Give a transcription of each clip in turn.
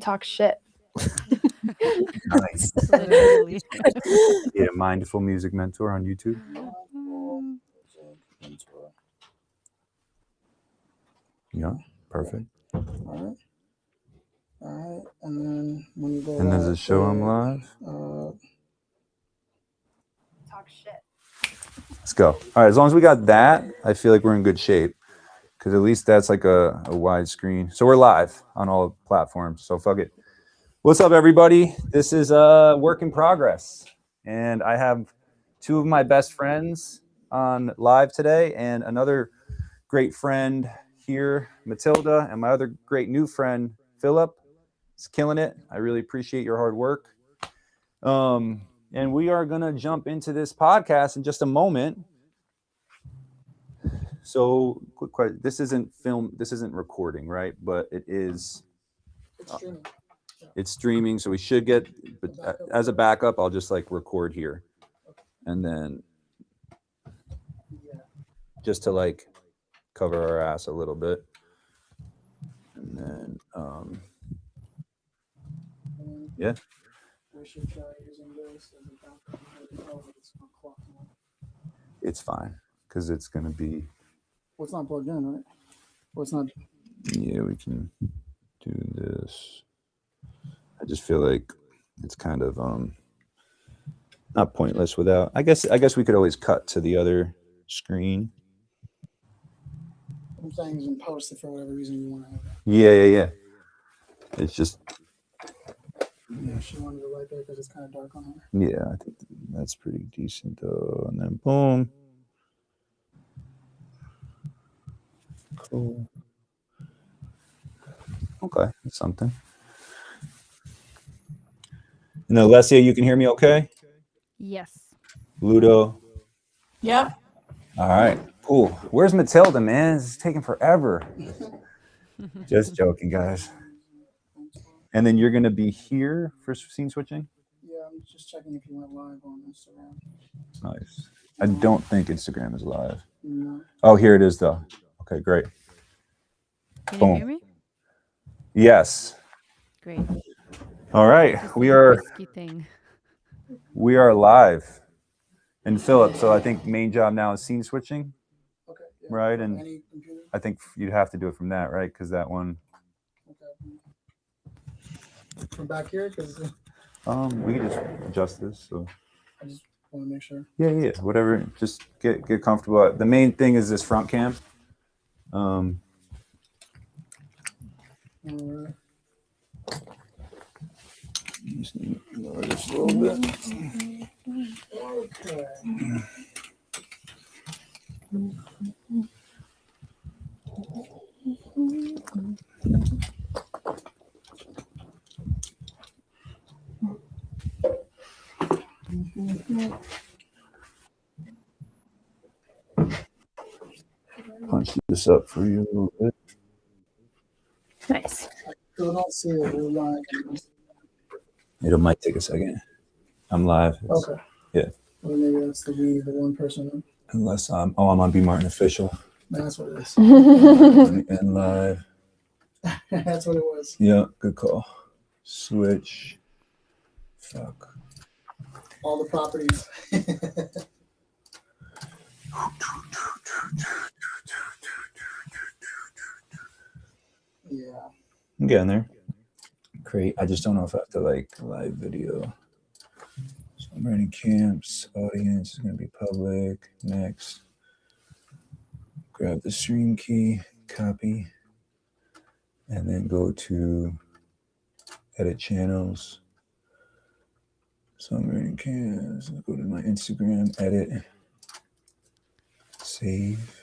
talk shit. Nice. Literally. Yeah, Mindful Music Mentor on YouTube. Yeah, perfect. All right. And then when you go And there's a live, show I'm live. Talk shit. Let's go. All right, as long as we got that, I feel like we're in good shape. Because at least that's like a wide screen. So we're live on all platforms. So fuck it. What's up, everybody? This is a work in progress. And I have two of my best friends on live today and another great friend here, Matilda, and my other great new friend, Philip. Is killing it. I really appreciate your hard work. And we are going to jump into this podcast in just a moment. So, quick question. This isn't film. This isn't recording, right? But it is. it's streaming. It's streaming, so we should get. But as a backup, I'll just like record here, and then just to like cover our ass a little bit, and then yeah. We should try using this as a backup. It's fine because it's gonna be. Well, it's not plugged in, right? Well, it's not. Yeah, we can do this. I just feel like it's kind of not pointless without. I guess we could always cut to the other screen. I'm saying you can post it for whatever reason you want to have it. Yeah. It's just. Yeah, she wanted it right there because it's kind of dark on her. Yeah, I think that's pretty decent though. And then boom. Cool. Okay, that's something. And Alessia, you can hear me okay? Yes. Ludo? Yep. All right, cool. Where's Matilda, man? It's taking forever. Just joking, guys. And then you're going to be here for scene switching? Yeah, I'm just checking if you went live on Instagram. Nice. I don't think Instagram is live. No. Oh, here it is, though. Okay, great. Can Boom. you hear me? Yes. Great. All right, we are Thing. live. And Philip, so I think main job now is scene switching, Okay. Yeah. right? And Any computer? I think you'd have to do it from that, right? Because that one. Okay. From back here, because We can just adjust this. So. I just want to make sure. Yeah. Whatever. Just get comfortable. The main thing is this front cam. All right. Just need to lower this a little bit. Okay. Punch this up for you a little bit. Nice. I still don't see it. We're live. It might take a second. I'm live. Okay. Yeah. Well, maybe that's the one person. Unless I'm on B Martin official That's what it is. and live. That's what it was. Yeah, good call. Switch. Fuck. All the properties. Yeah. I'm getting there. Great. I just don't know if I have to like live video. Songwriting Camps. Audience is going to be public. Next. Grab the stream key. Copy. And then go to edit channels. Songwriting Camps. Go to my Instagram. Edit. Save.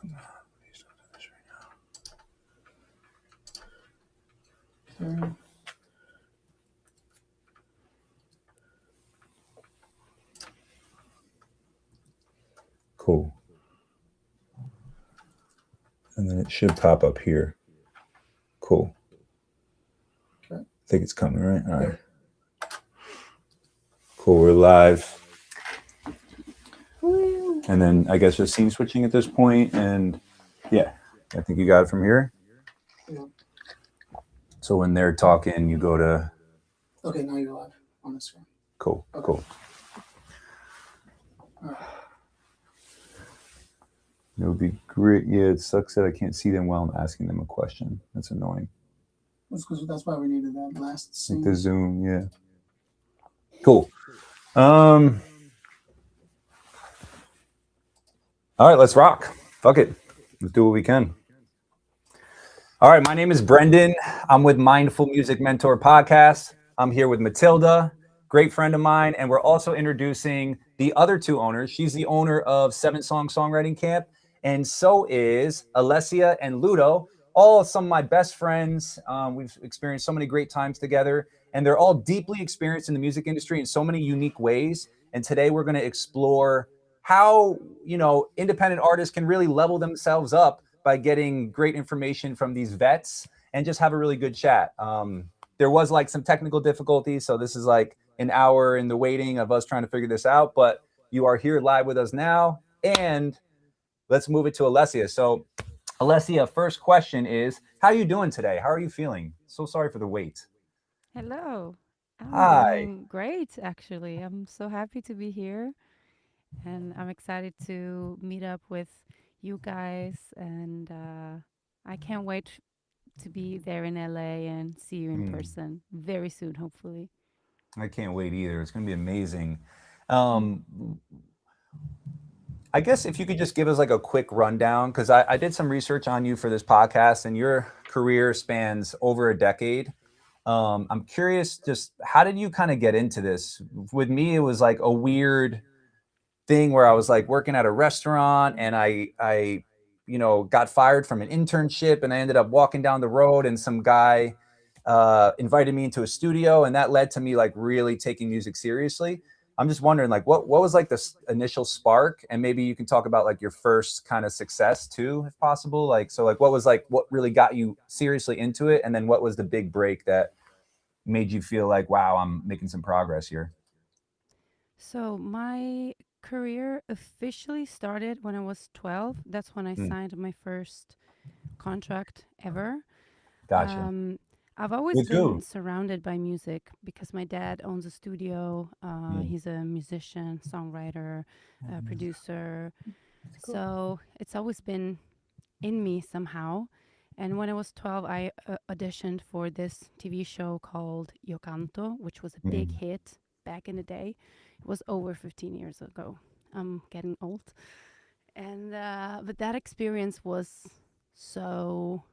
Come on. Please don't do this right now. Cool. And then it should pop up here. Cool. Okay. I think it's coming, right? All right. Cool, we're live. And then I guess just scene switching at this point, and yeah. I think you got it from here. Yeah. So when they're talking, you go to Okay, now you're live on the screen. cool, Okay. cool. All right. It would be great. Yeah, it sucks that I can't see them while I'm asking them a question. That's annoying. That's why we needed that last Like scene. the Zoom, yeah. Cool. Um. All right, let's rock. Fuck it. Let's do what we can. All right, my name is Brendan. I'm with Mindful Music Mentor Podcast. I'm here with Matilda, great friend of mine, and we're also introducing the other two owners. She's the owner of 7 Song Songwriting Camp, and so is Alessia and Ludo, all some of my best friends. We've experienced so many great times together, and they're all deeply experienced in the music industry in so many unique ways. And today we're going to explore how, independent artists can really level themselves up by getting great information from these vets and just have a really good chat. There was like some technical difficulties, so this is like an hour in the waiting of us trying to figure this out, but you are here live with us now, and let's move it to Alessia. So Alessia, first question is, how are you doing today? How are you feeling? So sorry for the wait. Hello. I'm Hi. doing great, actually. I'm so happy to be here, and I'm excited to meet up with you guys. And I can't wait to be there in LA and see you in person very soon, hopefully. I can't wait either. It's going to be amazing. Mm. Um, I guess if you could just give us like a quick rundown, because I did some research on you for this podcast, and your career spans over a decade. I'm curious, just how did you kind of get into this? With me, it was like a weird thing where I was like working at a restaurant, and I got fired from an internship, and I ended up walking down the road, and some guy invited me into a studio, and that led to me like really taking music seriously. I'm just wondering, like, what was like this initial spark, and maybe you can talk about like your first kind of success too, if possible. Like, so like, what was like what really got you seriously into it, and then what was the big break that made you feel like, wow, I'm making some progress here? So, my career officially started when I was 12. That's when I Hmm, signed my first contract ever. gotcha. Um, I've always With been who? surrounded by music because my dad owns a studio. Hmm. He's a musician, songwriter, producer. So it's always been in me somehow. And when I was 12, I auditioned for this TV show called Yo Canto, which was a big Hmm. hit back in the day. It was over 15 years ago. I'm getting old. And but that experience was so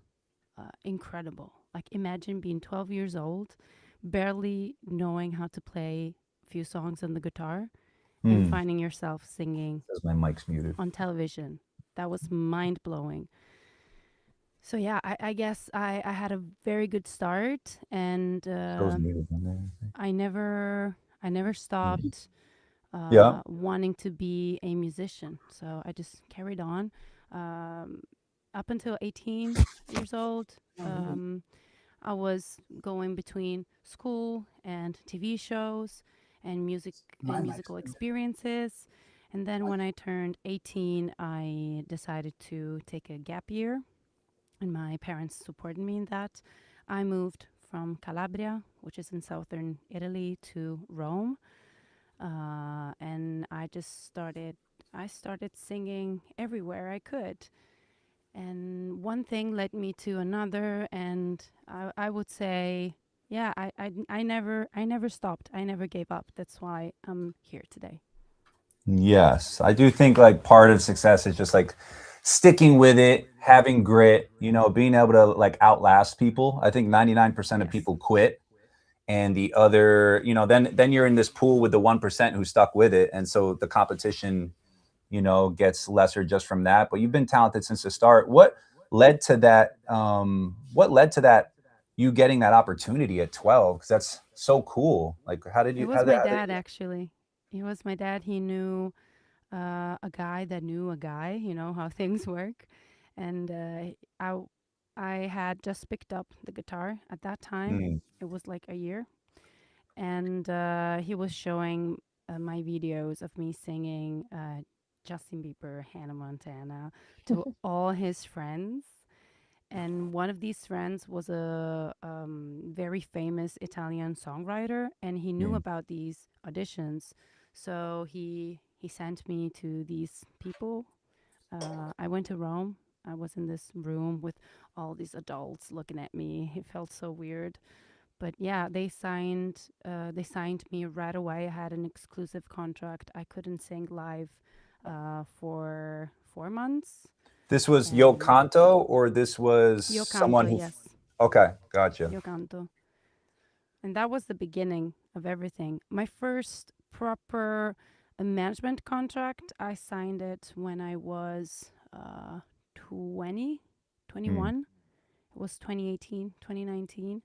incredible. Like imagine being 12 years old, barely knowing how to play a few songs on the guitar, and Hmm. finding yourself singing Because my mic's muted. on television. That was mind blowing. So yeah, I guess I had a very good start, and That was muted on there, I I never think. stopped Yeah. wanting to be a musician. So I just carried on um, up until 18 years old. Mhm. Um, I was going between school and TV shows and music My and mic's musical muted. experiences. And then when I turned 18, I decided to take a gap year, and my parents supported me in that. I moved from Calabria, which is in southern Italy, to Rome, and I started singing everywhere I could. And one thing led me to another, and I would say, yeah, I never stopped. I never gave up. That's why I'm here today. Yes, I do think like part of success is just like sticking with it, having grit, being able to like outlast people. I think 99% of Yes. people quit, and the other, then you're in this pool with the 1% who stuck with it, and so the competition, gets lesser just from that. But you've been talented since the start. Led to that what led to that you getting that opportunity at 12? Cuz that's so cool. Like how did It you was my how did dad, actually. It was my dad. He knew a guy that knew a guy, you know how things work. And I, I had just picked up the guitar at that time. Mm. It was like a year. And he was showing my videos of me singing Justin Bieber, Hannah Montana to all his friends. And one of these friends was a very famous Italian songwriter, and he knew Mm. about these auditions. So he sent me to these people. I went to Rome. I was in this room with all these adults looking at me. It felt so weird, but yeah, they signed me right away. I had an exclusive contract. I couldn't sing live for 4 months, This was Yo and Canto, or this was Io someone canto, who? yes, Okay, gotcha. io canto, and that was the beginning of everything. My first proper management contract, I signed it when I was 20, Mm. 21. It was 2018, 2019.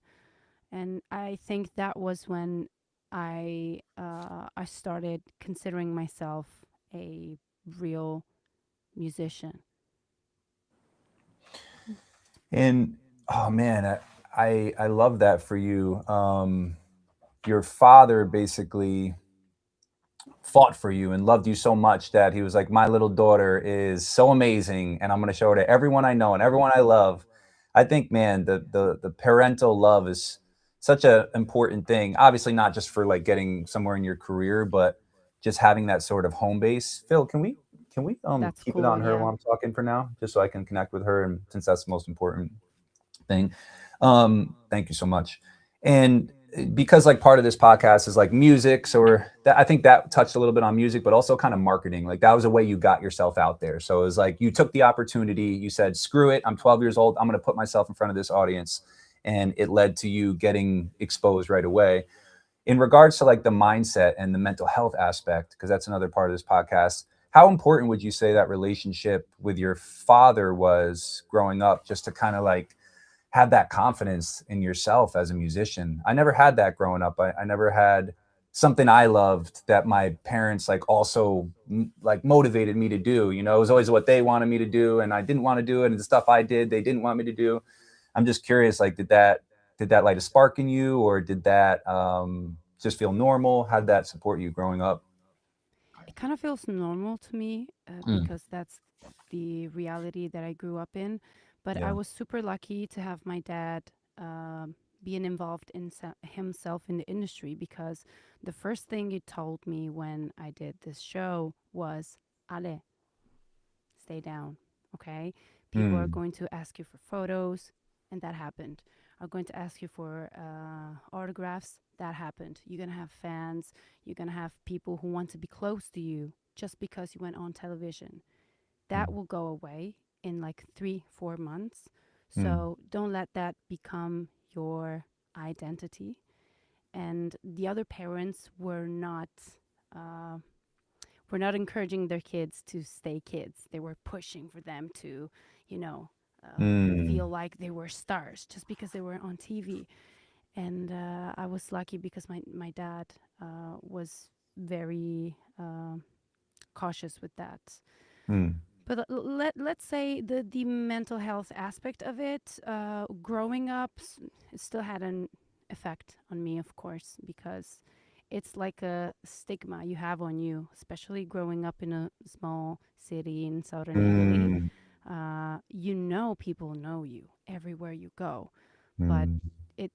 And I think that was when I started considering myself a real musician. And oh man, I love that for you. Your father basically fought for you and loved you so much that he was like, my little daughter is so amazing, and I'm going to show her to everyone I know and everyone I love. I think, man, the parental love is such a important thing. Obviously, not just for like getting somewhere in your career, but just having that sort of home base. Phil, can we That's keep it cool, on her yeah. while I'm talking for now, just so I can connect with her, and since that's the most important thing. Thank you so much. And because like part of this podcast is like music, so that, I think that touched a little bit on music, but also kind of marketing. Like that was a way you got yourself out there. So it was like you took the opportunity, you said, screw it, I'm 12 years old, I'm going to put myself in front of this audience. And it led to you getting exposed right away. In regards to like the mindset and the mental health aspect, because that's another part of this podcast, how important would you say that relationship with your father was growing up, just to kind of like have that confidence in yourself as a musician? I never had that growing up. I never had something I loved that my parents like also like motivated me to do. You know, it was always what they wanted me to do, and I didn't want to do it, and the stuff I did they didn't want me to do. I'm just curious, like, did that light a spark in you, or did that just feel normal? How did that support you growing up? It kind of feels normal to me Mm, because that's the reality that I grew up in. But I yeah. was super lucky to have my dad being involved in himself in the industry, because the first thing he told me when I did this show was, Ale, stay down, okay? People are Mm, going to ask you for photos, and that happened. Are going to ask you for autographs, that happened. You're gonna have fans, you're gonna have people who want to be close to you just because you went on television. That mm, will go away in like 3, 4 months. mm, So don't let that become your identity. And the other parents uh, were not encouraging their kids to stay kids. They were pushing for them to, you know, mm, feel like they were stars just because they were on TV. And I was lucky because my dad was very cautious with that. mm, But let's say the mental health aspect of it, growing up, it still had an effect on me, of course, because it's like a stigma you have on you, especially growing up in a small city in southern Italy. mm, You know, people know you everywhere you go, but mm, it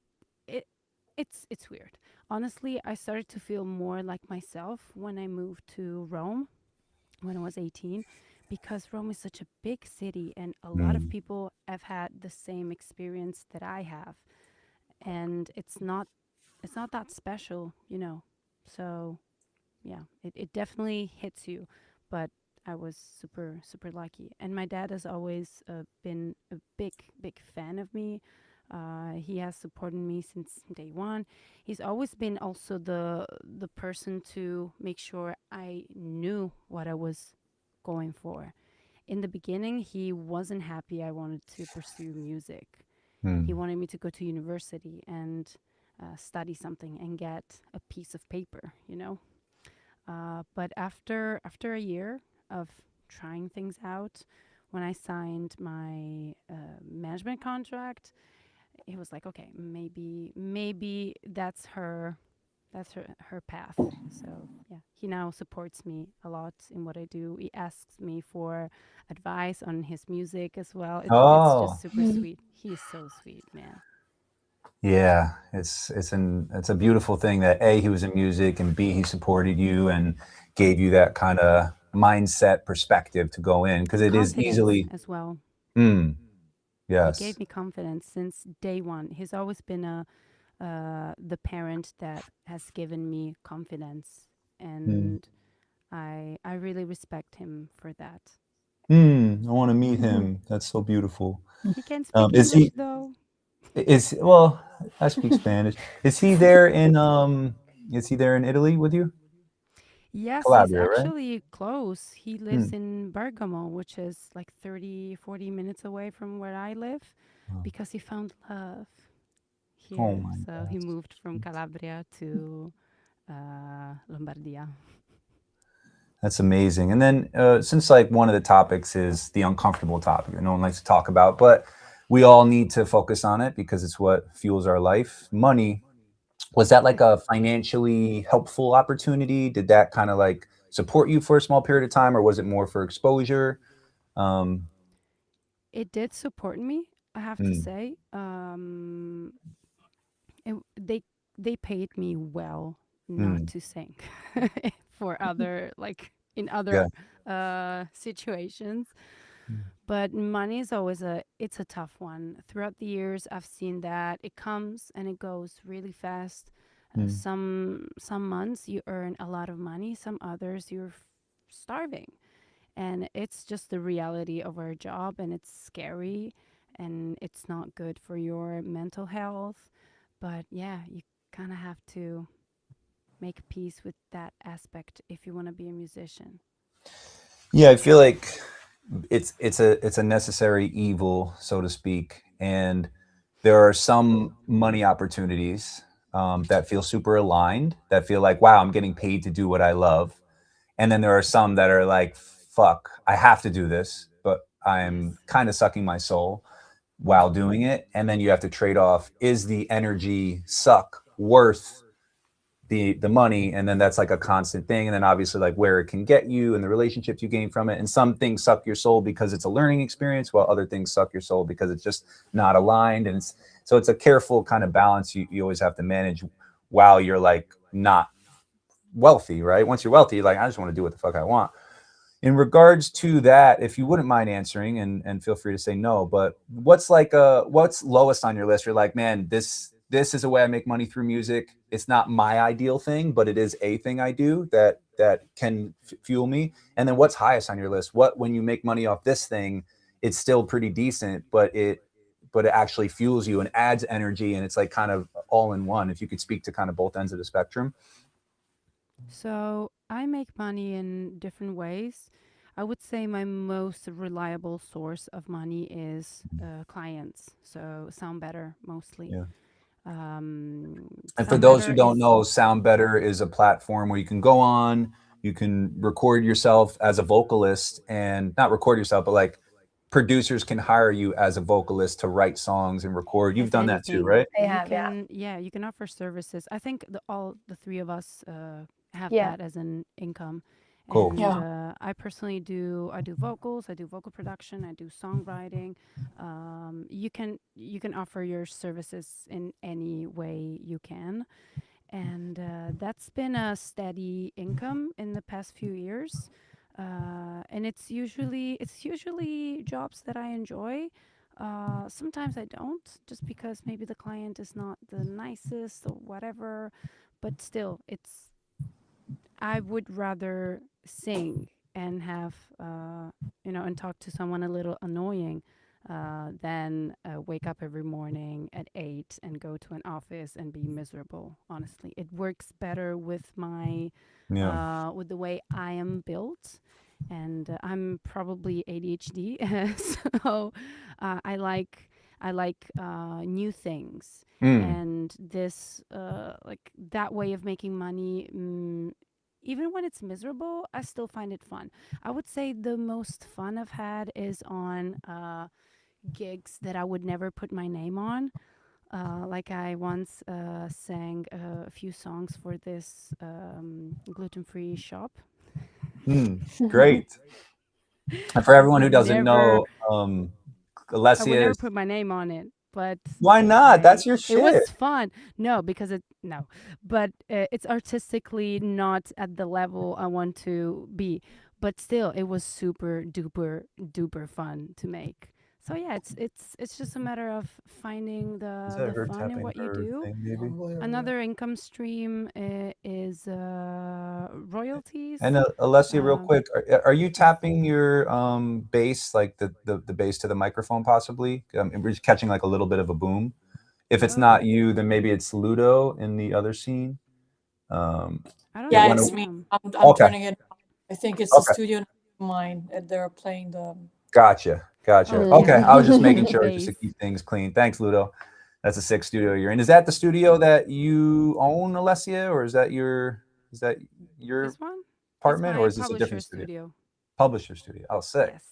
it it's weird. Honestly, I started to feel more like myself when I moved to Rome when I was 18, because Rome is such a big city and a lot of mm, people have had the same experience that I have, and it's not that special, you know. So, yeah, it definitely hits you, but I was super lucky. And my dad has always been a big fan of me. He has supported me since day one. He's always been also the person to make sure I knew what I was going for. In the beginning, he wasn't happy I wanted to pursue music. He mm, wanted me to go to university and study something and get a piece of paper, you know. But after a year of trying things out, when I signed my management contract, it was like, okay, maybe that's her. that's her path. So yeah, he now supports me a lot in what I do. He asks me for advice on his music as well. It's just Oh, super sweet. He's so sweet, man. yeah. It's a beautiful thing that A, he was in music, and B, he supported you and gave you that kind of mindset perspective to go in because it is Confidence easily. as well. Mm, He yes. gave me confidence since day one. He's always been a the parent that has given me confidence, Mm. and I really respect him for that. I want to meet Mhm. him. That's so beautiful. He can speak Is English he? though. Is well? I speak Spanish. Is he there in? Is he there in Italy with you? Yes, he's Calabria, right? actually close. He Hmm. lives in Bergamo, which is like 30, 40 minutes away from where I live Oh because he found love oh here. my So he God. moved from Calabria to Lombardia. That's amazing. And then, since like one of the topics is the uncomfortable topic that no one likes to talk about, but we all need to focus on it because it's what fuels our life. Money. Was that like a financially helpful opportunity? Did that kind of like support you for a small period of time, or was it more for exposure? Um, It did support me, I have to mm, say. It, they paid me well not mm, to sing for other like in yeah. other situations. But money is always it's a tough one. Throughout the years, I've seen that it comes and it goes really fast. Mm, Some months you earn a lot of money, some others you're starving, and it's just the reality of our job, and it's scary, and it's not good for your mental health. But yeah, you kind of have to make peace with that aspect if you want to be a musician. yeah, I feel like it's a necessary evil, so to speak, and there are some money opportunities that feel super aligned, that feel like, wow, I'm getting paid to do what I love, and then there are some that are like, fuck, I have to do this, but Yes. I'm kind of sucking my soul while doing it, and then you have to trade off: is the energy suck worth the money? And then that's like a constant thing, and then obviously like where it can get you and the relationships you gain from it, and some things suck your soul because it's a learning experience, while other things suck your soul because it's just not aligned. And it's a careful kind of balance you always have to manage while you're like not wealthy, right? Once you're wealthy, you're like, I just want to do what the fuck I want. In regards to that, if you wouldn't mind answering, and feel free to say no, but what's lowest on your list? You're like, man, this is a way I make money through music. It's not my ideal thing, but it is a thing I do that can fuel me. And then what's highest on your list? What, when you make money off this thing, it's still pretty decent, but it actually fuels you and adds energy, and it's like kind of all in one. If you could speak to kind of both ends of the spectrum. So I make money in different ways. I would say my most reliable source of money is clients. So Sound Better mostly. Yeah. And for Sound those who Better don't is know, Sound Better is a platform where you can go on, you can record yourself as a vocalist, and not record yourself, but like producers can hire you as a vocalist to write songs and record. You've if done that too, anything, right? They you have, yeah. can, yeah, you can offer services. I think all the three of us have Yeah. that as an income. Cool. And Yeah. I personally I do vocals, I do vocal production, I do songwriting. You can offer your services in any way you can, and that's been a steady income in the past few years. And it's usually jobs that I enjoy. Sometimes I don't, just because maybe the client is not the nicest or whatever. But still, it's I would rather sing and have and talk to someone a little annoying than wake up every morning at 8 and go to an office and be miserable. Honestly, it works better with my Yeah. with the way I am built. And I'm probably ADHD, so I like new things, Mm. and this like that way of making money. Even when it's miserable, I still find it fun. I would say the most fun I've had is on gigs that I would never put my name on. Like I once sang a few songs for this gluten-free shop. Great. And for I everyone who would doesn't never, know, I would Alessia never is, put my name on it, but why not? I That's your it was shit. fun. No, because it no, but it's artistically not at the level I want to be. But still, it was super duper duper fun to make. So yeah, it's just a matter of finding Is the that the her fun in tapping what you her do. thing, maybe? Go ahead, bro. Another income stream is And royalties. Alessia, real Um, quick, are you yes. tapping your bass, like the bass to the microphone, possibly? And we're just catching like a little bit of a boom. If it's not Oh, you, then maybe it's Ludo in the other scene. Um, I don't but Yeah, think when I it's it, me. am. I'm okay, turning it on. I think it's a okay, studio next to mine. They're playing the. gotcha. Oh, Okay, I was just making the sure just to base. keep things clean. Thanks, Ludo. That's a sick studio you're in. Is that the studio that you own, Alessia, or is that your This one? It's apartment, or my is this a publisher different studio? studio. Publisher studio. Oh, sick. Yes.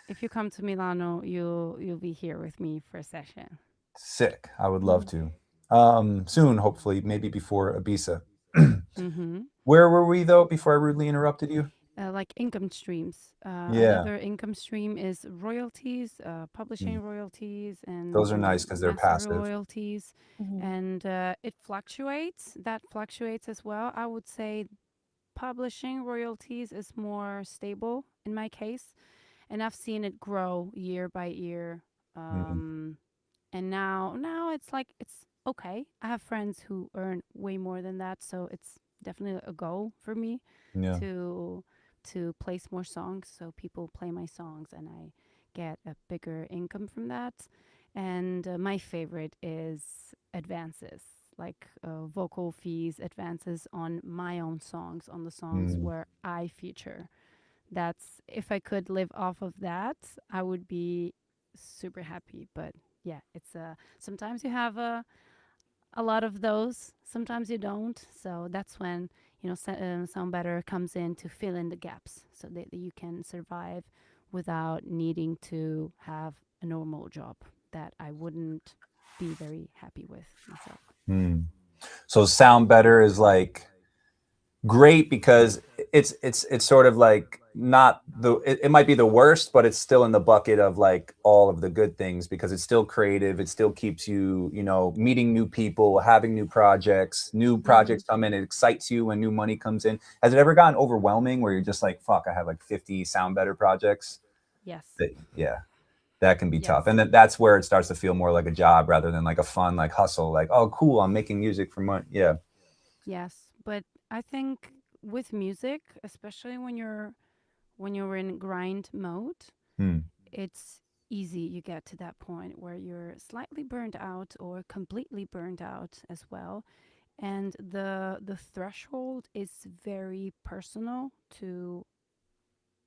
If you come to Milano, you'll be here with me for a session. Sick. I would love Mhm. to. Soon, hopefully, maybe before Ibiza. Mm-hmm. Where were we though? Before I rudely interrupted you. Like income streams. Yeah, Another income stream is royalties, mm, publishing royalties, and those are nice because they're master passive. royalties, Mhm. and it fluctuates. That fluctuates as well. I would say publishing royalties is more stable in my case, and I've seen it grow year by year. Mm, Um, and now it's like it's okay. I have friends who earn way more than that, so it's definitely a goal for me yeah. to place more songs so people play my songs and I get a bigger income from that. And my favorite is advances, like vocal fees, advances on my own songs, on the songs Mm, where I feature. That's if I could live off of that, I would be super happy. But yeah, it's sometimes you have a lot of those, sometimes you don't. So that's when Sound Better comes in to fill in the gaps so that you can survive without needing to have a normal job that I wouldn't be very happy with myself. mm. So sound better is like great because it's sort of like not it might be the worst, but it's still in the bucket of like all of the good things because it's still creative. It still keeps you, meeting new people, having new Mm-hmm. projects come in. It excites you when new money comes in. Has it ever gotten overwhelming where you're just like, fuck, I have like 50 sound better projects? Yes. Yeah, that can be tough. Yes. And that's where it starts to feel more like a job rather than like a fun like hustle, like, oh cool, I'm making music for money. Yeah. Yes. But I think with music, especially when you're in grind mode, Hmm. it's easy you get to that point where you're slightly burned out or completely burned out as well, and the threshold is very personal to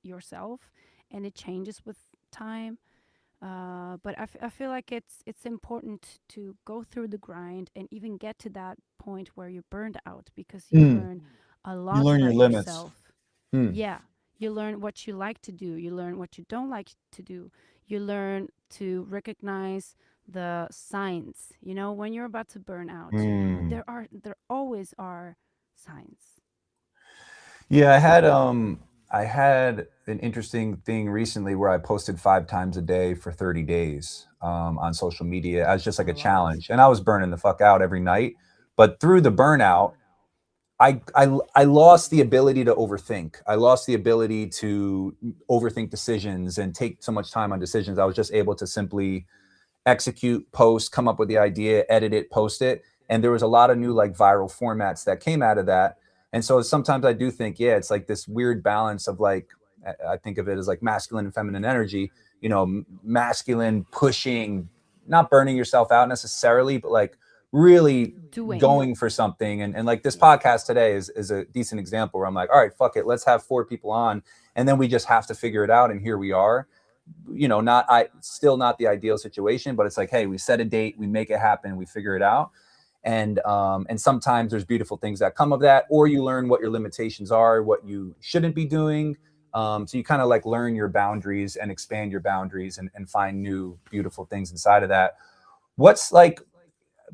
yourself, and it changes with time. But I feel like it's important to go through the grind and even get to that point where you're burned out because you Hmm. learn a You lot learn your about limits. yourself. Hmm. Yeah, you learn what you like to do, you learn what you don't like to do, you learn to recognize the signs. When you're about to burn out, Hmm. there always are signs. Yeah, I had an interesting thing recently where I posted 5 times a day for 30 days on social media as just A like a lot. challenge. And I was burning the fuck out every night. But through the burnout, I lost the ability to overthink. I lost the ability to overthink decisions and take so much time on decisions. I was just able to simply execute, post, come up with the idea, edit it, post it. And there was a lot of new like viral formats that came out of that. And so sometimes I do think, yeah, it's like this weird balance of like, I think of it as like masculine and feminine energy, masculine pushing, not burning yourself out necessarily, but like really Doing. going for something. And like this Yeah. podcast today is a decent example where I'm like, all right, fuck it. Let's have 4 people on. And then we just have to figure it out. And here we are. Not I still not the ideal situation, but it's like, hey, we set a date, we make it happen, we figure it out. And sometimes there's beautiful things that come of that, or you learn what your limitations are, what you shouldn't be doing. So you kind of like learn your boundaries and expand your boundaries and find new beautiful things inside of that. What's like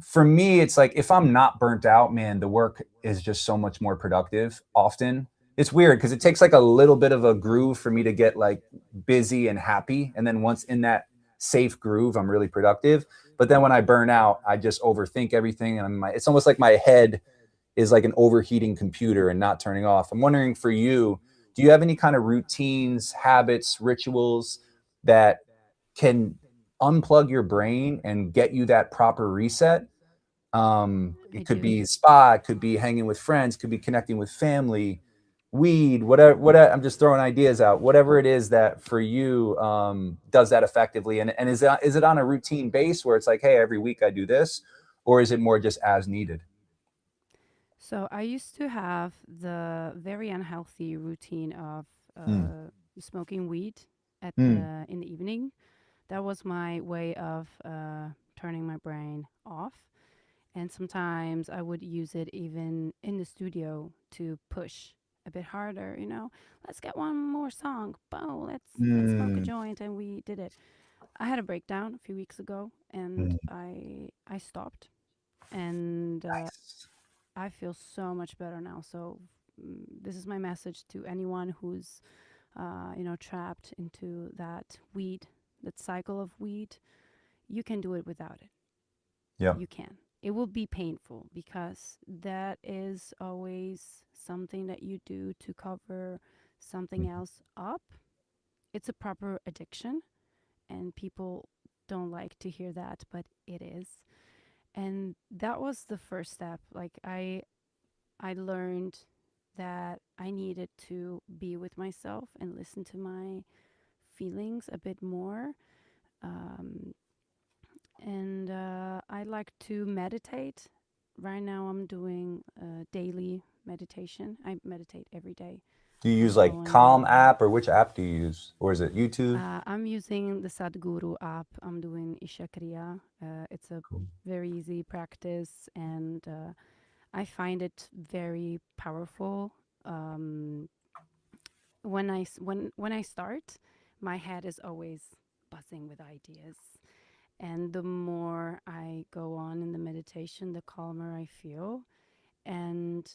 for me, it's like if I'm not burnt out, man, the work is just so much more productive often. It's weird because it takes like a little bit of a groove for me to get like busy and happy. And then once in that safe groove, I'm really productive. But then when I burn out, I just overthink everything. And it's almost like my head is like an overheating computer and not turning off. I'm wondering for you, do you have any kind of routines, habits, rituals that can unplug your brain and get you that proper reset? I It could do. be spa, it could be hanging with friends, could be connecting with family, weed, whatever. I'm just throwing ideas out. Whatever it is that for you does that effectively, and is it on a routine base where it's like, hey, every week I do this, or is it more just as needed? So I used to have the very unhealthy routine of Mm. smoking weed at Mm. in the evening. That was my way of turning my brain off. And sometimes I would use it even in the studio to push a bit harder. Let's get one more song. Boom, let's smoke a Mm. joint, and we did it. I had a breakdown a few weeks ago, and Mm. I stopped, and Nice. I feel so much better now. So this is my message to anyone who's trapped into that cycle of weed. You can do it without it. Yep. You can. It will be painful because that is always something that you do to cover something else up. It's a proper addiction, and people don't like to hear that, but it is. And that was the first step. Like I learned that I needed to be with myself and listen to my feelings a bit more. Um, and I like to meditate. Right now, I'm doing daily meditation. I meditate every day. Do you I use go like on. Calm app, or which app do you use, or is it YouTube? I'm using the Sadhguru app. I'm doing Ishakriya. It's a Cool. very easy practice, and I find it very powerful. Um, when I start, my head is always buzzing with ideas, and the more I go on in the meditation, the calmer I feel, and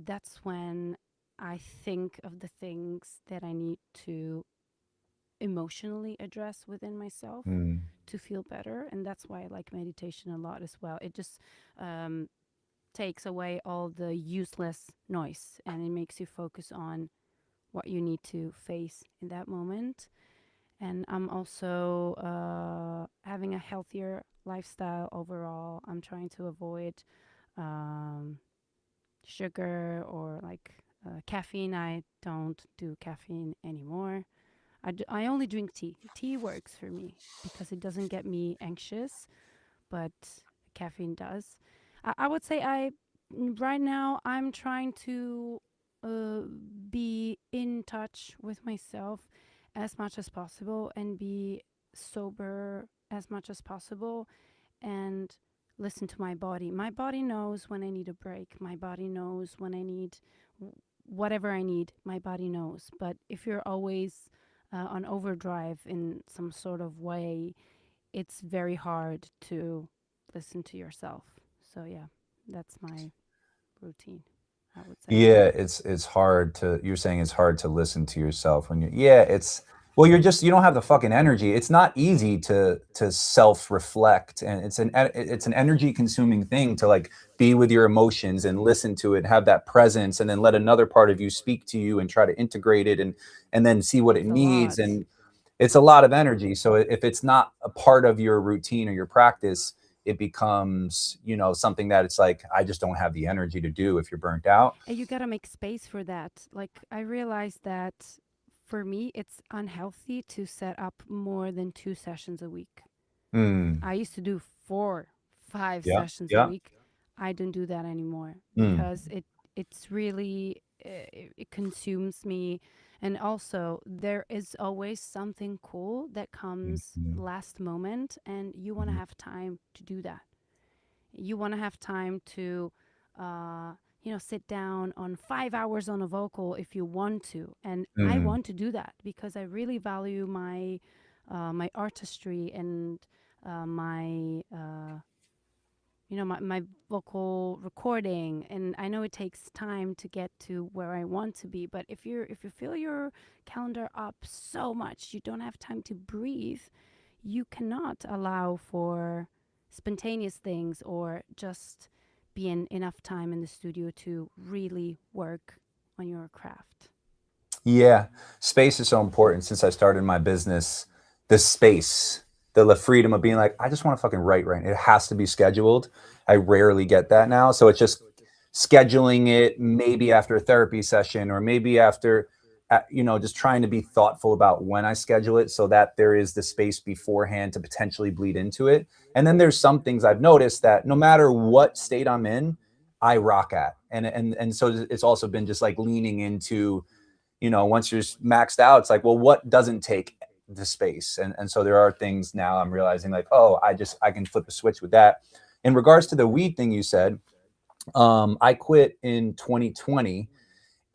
that's when I think of the things that I need to emotionally address within myself Mm. to feel better. And that's why I like meditation a lot as well. It just takes away all the useless noise, and it makes you focus on what you need to face in that moment. And I'm also having a healthier lifestyle overall. I'm trying to avoid um, sugar or like caffeine. I don't do caffeine anymore. I only drink tea. Tea works for me because it doesn't get me anxious, but caffeine does. I would say right now I'm trying to uh, be in touch with myself as much as possible and be sober as much as possible and listen to my body. My body knows when I need a break. My body knows when I need whatever I need. My body knows. But if you're always on overdrive in some sort of way, it's very hard to listen to yourself. So yeah, that's my routine, I would say. Yeah, it's hard to, you're saying it's hard to listen to yourself when yeah, well, you don't have the fucking energy. It's not easy to self-reflect, and it's an energy consuming thing to like be with your emotions and listen to it, have that presence, and then let another part of you speak to you and try to integrate it and then see what it It's a needs. lot. And it's a lot of energy. So if it's not a part of your routine or your practice, it becomes, something that it's like, I just don't have the energy to do if you're burnt out. And you gotta make space for that. Like, I realized that for me, it's unhealthy to set up more than 2 sessions a week. Mm. I used to do 4, 5 Yeah. sessions a Yeah. week. I don't do that anymore Mm. because it's really it consumes me. And also, there is always something cool that comes Mhm. last moment, and you want to Mhm. have time to do that. You want to have time to sit down on 5 hours on a vocal if you want to. And I Mm. want to do that because I really value my artistry and my you know, my vocal recording. And I know it takes time to get to where I want to be, but if you fill your calendar up so much you don't have time to breathe, you cannot allow for spontaneous things or just be in enough time in the studio to really work on your craft. Yeah, space is so important. Since I started my business, the space, the freedom of being like, I just want to fucking write right. It has to be scheduled. I rarely get that now. So it's just scheduling it maybe after a therapy session or maybe after, you know, just trying to be thoughtful about when I schedule it so that there is the space beforehand to potentially bleed into it. And then there's some things I've noticed that no matter what state I'm in, I rock at. And so it's also been just like leaning into, you know, once you're maxed out, it's like, well, what doesn't take the space? And so there are things now I'm realizing like, oh, I can flip a switch with that. In regards to the weed thing you said, I quit in 2020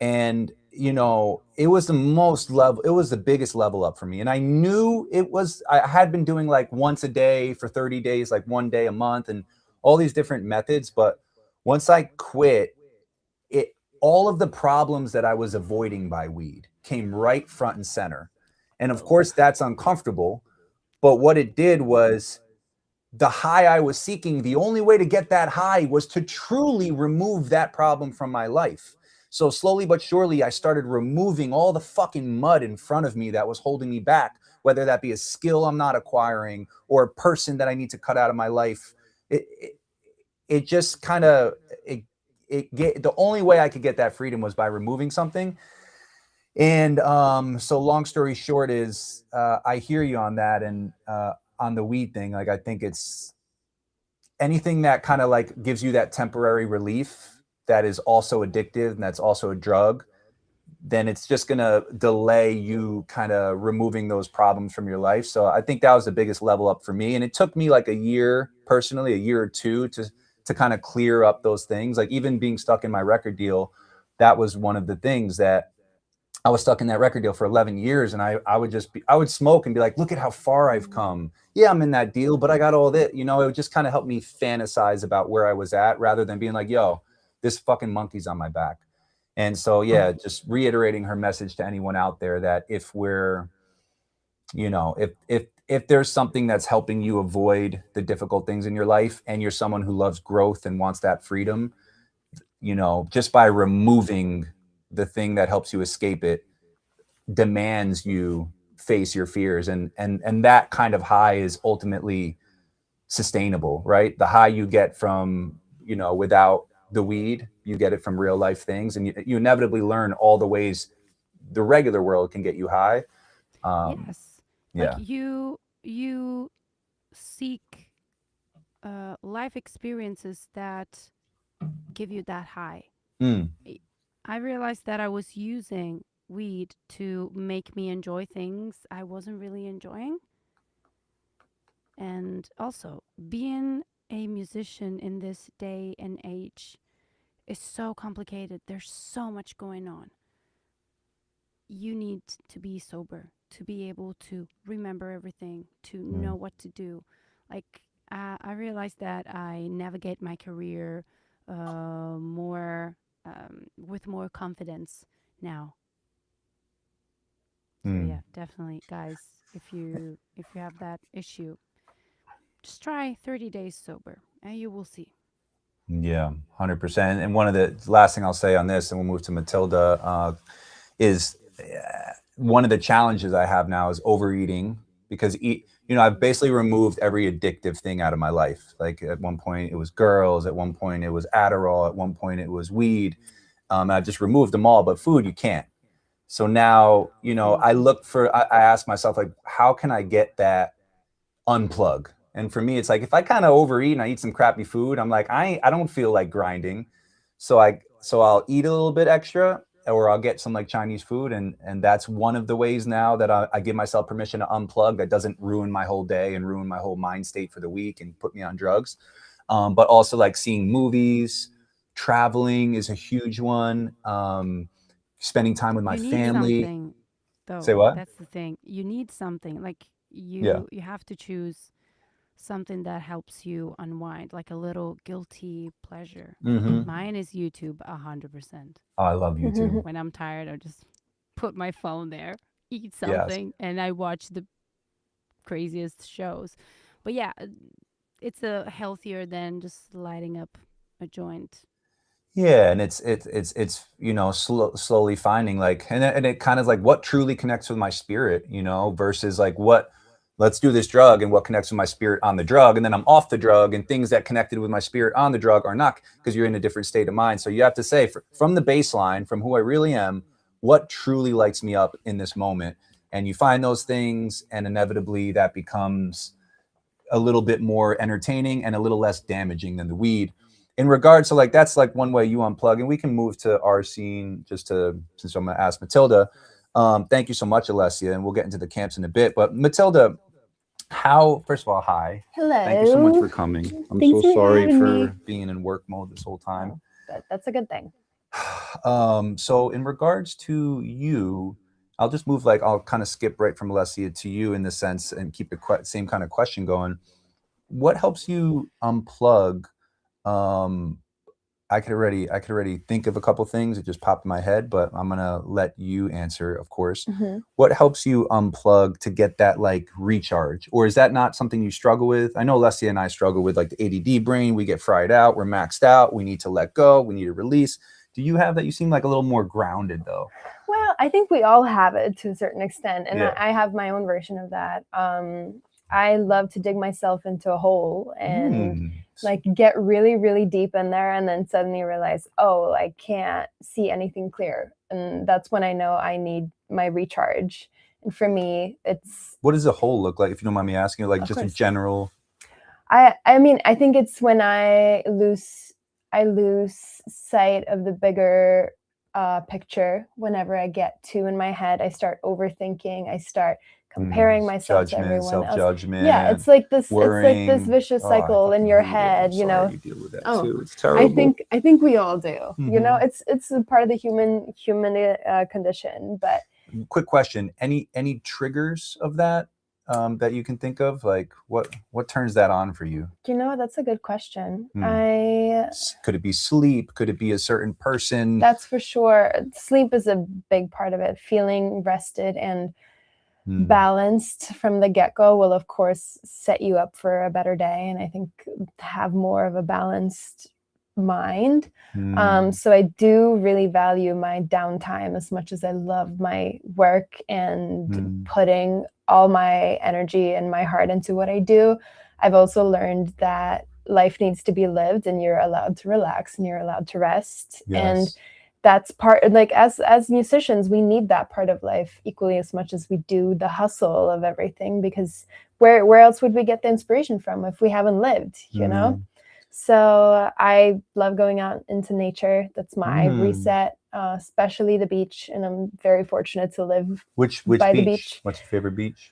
and, you know, it was the biggest level up for me. And I knew I had been doing like once a day for 30 days, like one day a month and all these different methods. But once I quit, all of the problems that I was avoiding by weed came right front and center. And of course, that's uncomfortable. But what it did was the high I was seeking, the only way to get that high was to truly remove that problem from my life. So slowly but surely, I started removing all the fucking mud in front of me that was holding me back, whether that be a skill I'm not acquiring or a person that I need to cut out of my life. It just kind of, the only way I could get that freedom was by removing something. And so long story short is I hear you on that. And on the weed thing, like I think it's anything that kind of like gives you that temporary relief that is also addictive and that's also a drug, then it's just going to delay you kind of removing those problems from your life. So I think that was the biggest level up for me. And it took me like a year personally, a year or two to kind of clear up those things. Like even being stuck in my record deal, that was one of the things that I was stuck in that record deal for 11 years. And I would smoke and be like, look at how far I've come. Yeah, I'm in that deal, but I got all that, you know, it would just kind of help me fantasize about where I was at rather than being like, yo, this fucking monkey's on my back. And so, yeah, just reiterating her message to anyone out there that if we're, you know, if there's something that's helping you avoid the difficult things in your life and you're someone who loves growth and wants that freedom, you know, just by removing the thing that helps you escape it demands you face your fears. And that kind of high is ultimately sustainable, right? The high you get from, you know, without the weed, you get it from real life things. And you inevitably learn all the ways the regular world can get you high. Yes. Yeah. Like you seek life experiences that give you that high. Mm. I realized that I was using weed to make me enjoy things I wasn't really enjoying. And also, being a musician in this day and age is so complicated. There's so much going on. You need to be sober to be able to remember everything, to know what to do. Like, I realized that I navigate my career more with more confidence now. So yeah, definitely, guys, if you have that issue, just try 30 days sober and you will see. Yeah, 100%. And one of the last thing I'll say on this, and we'll move to Matilda, is one of the challenges I have now is overeating because you know, I've basically removed every addictive thing out of my life. Like at one point it was girls, at one point it was Adderall, at one point it was weed. I've just removed them all, but food you can't. So now, you know, I ask myself, like, how can I get that unplug? And for me, it's like if I kind of overeat and I eat some crappy food, I'm like, I don't feel like grinding. So I'll eat a little bit extra or I'll get some like Chinese food. And that's one of the ways now that I give myself permission to unplug that doesn't ruin my whole day and ruin my whole mind state for the week and put me on drugs. But also like seeing movies, traveling is a huge one. Spending time with my You need family. something, though. Say what? That's the thing. You need something. Like Yeah. you have to choose something that helps you unwind, like a little guilty pleasure. Mm-hmm. Mine is YouTube 100%. Oh, I love YouTube. When I'm tired, I just put my phone there, eat Yes. something, and I watch the craziest shows. But yeah, it's healthier than just lighting up a joint. Yeah, and it's slowly finding like, and it kind of like what truly connects with my spirit, versus like what, let's do this drug and what connects with my spirit on the drug, and then I'm off the drug, and things that connected with my spirit on the drug are not, because you're in a different state of mind. So you have to say from the baseline, from who I really am, what truly lights me up in this moment, and you find those things, and inevitably that becomes a little bit more entertaining and a little less damaging than the weed. In regards to like, that's like one way you unplug, and we can move to our scene since I'm gonna ask Matilda. Thank you so much, Alessia, and we'll get into the camps in a bit. But Matilda, first of all, hi. Hello. Thank you so much for coming. I'm Thanks so for sorry having for me. being in work mode this whole time. But that's a good thing. So in regards to you, I'll just move, like, I'll kind of skip right from Alessia to you in the sense, and keep the same kind of question going. What helps you unplug? I could already think of a couple things that just popped in my head, but I'm gonna let you answer, of course. What helps you unplug to get that like recharge? Or is that not something you struggle with? I know Alessia and I struggle with like the ADD brain. We get fried out, we're maxed out, we need to let go, we need to release. Do you have that? You seem like a little more grounded though. Well, I think we all have it to a certain extent. And Yeah. I have my own version of that. I love to dig myself into a hole and like get really, really deep in there, and then suddenly realize, oh, I can't see anything clear. And that's when I know I need my recharge. And for me, it's... What does a hole look like, if you don't mind me asking? Like, Of just course. a general... I mean, I think it's when I lose sight of the bigger picture. Whenever I get too in my head, I start overthinking. I start comparing myself to everyone else. Self-judgment. Yeah, it's like this. Worrying. It's like this vicious cycle in your head. You know. You deal with that Oh, too. It's terrible. I think we all do. You know, Mhm. it's a part of the human condition. But Quick question: any triggers of that that you can think of? Like, what turns that on for you? you know, that's a good question. Could it be sleep? Could it be a certain person? That's for sure. Sleep is a big part of it. Feeling rested and balanced from the get-go will, of course, set you up for a better day. And I think have more of a balanced mind. So I do really value my downtime as much as I love my work and putting all my energy and my heart into what I do. I've also learned that life needs to be lived, and you're allowed to relax and you're allowed to rest. Yes. And that's part, like, as musicians, we need that part of life equally as much as we do the hustle of everything, because where else would we get the inspiration from if we haven't lived, you know? So I love going out into nature. That's my reset, especially the beach. And I'm very fortunate to live Which by beach? the beach. What's your favorite beach?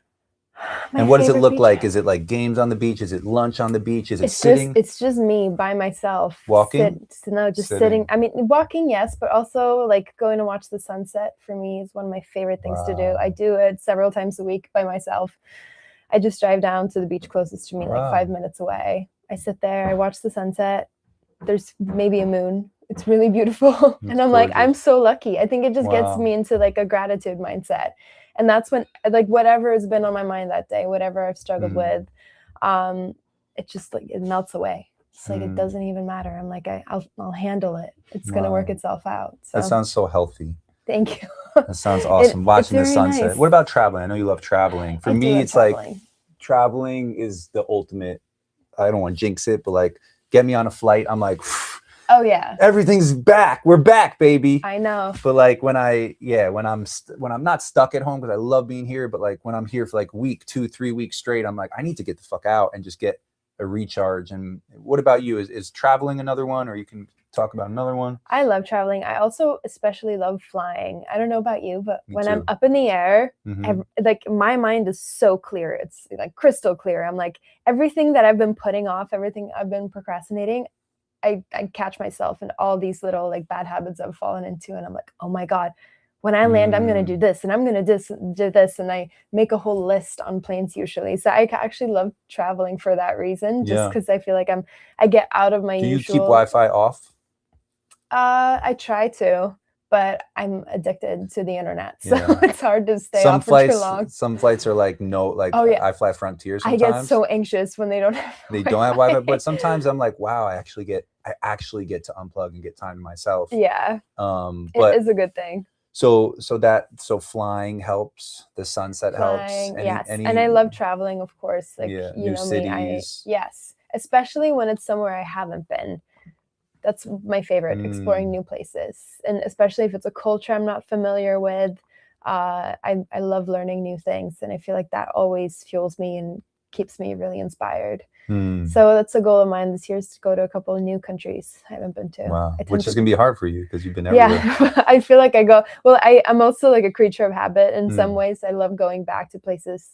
My And what does it favorite look beach? like? Is it like games on the beach? Is it lunch on the beach? Is it It's sitting? it's just me by myself. Walking? Just Sitting. sitting. I mean, walking, yes, but also like going to watch the sunset for me is one of my favorite things to do. I do it several times a week by myself. I just drive down to the beach closest to me, like 5 minutes away. I sit there, I watch the sunset. There's maybe a moon. It's really beautiful. And I'm like, I'm so lucky. I think it just gets me into like a gratitude mindset. And that's when, like, whatever has been on my mind that day, whatever I've struggled with, it just like, it melts away. It's like, it doesn't even matter. I'm like, I'll handle it. It's going to work itself out. So That sounds so healthy. thank you. That sounds awesome. Watching the very sunset. nice. What about traveling? I know you love traveling. For I do me, love it's like traveling. traveling is the ultimate. I don't want to jinx it, but like, get me on a flight. I'm like, Oh yeah, everything's back. We're back, baby. I know. But like when I'm not stuck at home, because I love being here, but like when I'm here for like week, 2-3 weeks straight, I'm like, I need to get the fuck out and just get a recharge. And what about you? Is traveling another one, or you can talk about another one? I love traveling. I also especially love flying. I don't know about you, but Me when too. I'm up in the air, like my mind is so clear. It's like crystal clear. I'm like, everything that I've been putting off, everything I've been procrastinating, I catch myself in all these little like bad habits I've fallen into. And I'm like, oh my God, when I land, I'm going to do this and I'm going to do this. And I make a whole list on planes usually. So I actually love traveling for that reason, just because I feel like I get out of my usual. Do you keep Wi-Fi off? I try to, but I'm addicted to the internet. So it's hard to stay off for too long. Some flights are like, I fly Frontier sometimes. I get so anxious when they don't have Wi-Fi, but sometimes I'm like, wow, I actually get to unplug and get time to myself. Yeah. But it is a good thing. So flying helps, the sunset helps. Yes. And I love traveling, of course. Like, you new know cities. me, yes. Especially when it's somewhere I haven't been. That's my favorite, exploring new places. And especially if it's a culture I'm not familiar with. I love learning new things. And I feel like that always fuels me and keeps me really inspired. So that's a goal of mine this year, is to go to a couple of new countries I haven't been to. Wow. Which is going to be hard for you because you've been everywhere. Yeah, I feel like I'm also like a creature of habit in some ways. I love going back to places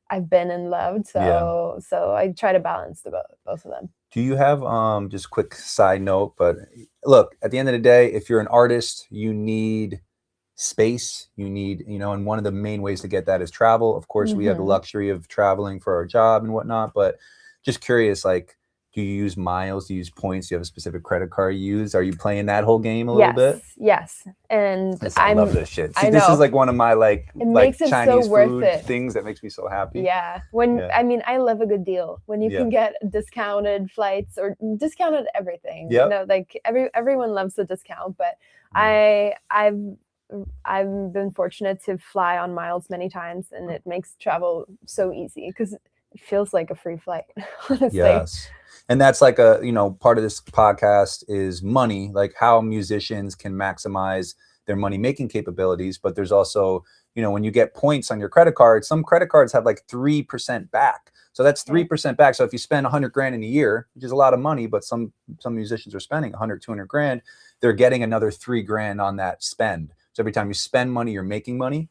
I've been and loved. So I try to balance both of them. Do you have, just quick side note, but look, at the end of the day, if you're an artist, you need space, and one of the main ways to get that is travel. Of course, we have the luxury of traveling for our job and whatnot, but just curious, like, do you use miles? Do you use points? Do you have a specific credit card you use? Are you playing that whole game a little bit? Yes. And I love this shit. See, I know. This is like one of my it makes it Chinese so worth food it. things that makes me so happy. Yeah. I love a good deal. When you can get discounted flights or discounted everything. Yep. Like everyone loves the discount, but I've been fortunate to fly on miles many times, and it makes travel so easy because it feels like a free flight, honestly. Yes. And that's like part of this podcast is money, like how musicians can maximize their money making capabilities. But there's also, when you get points on your credit card, some credit cards have like 3% back. So that's 3% back. So if you spend 100 grand in a year, which is a lot of money, but some musicians are spending 100, 200 grand, they're getting another 3 grand on that spend. So every time you spend money, you're making money.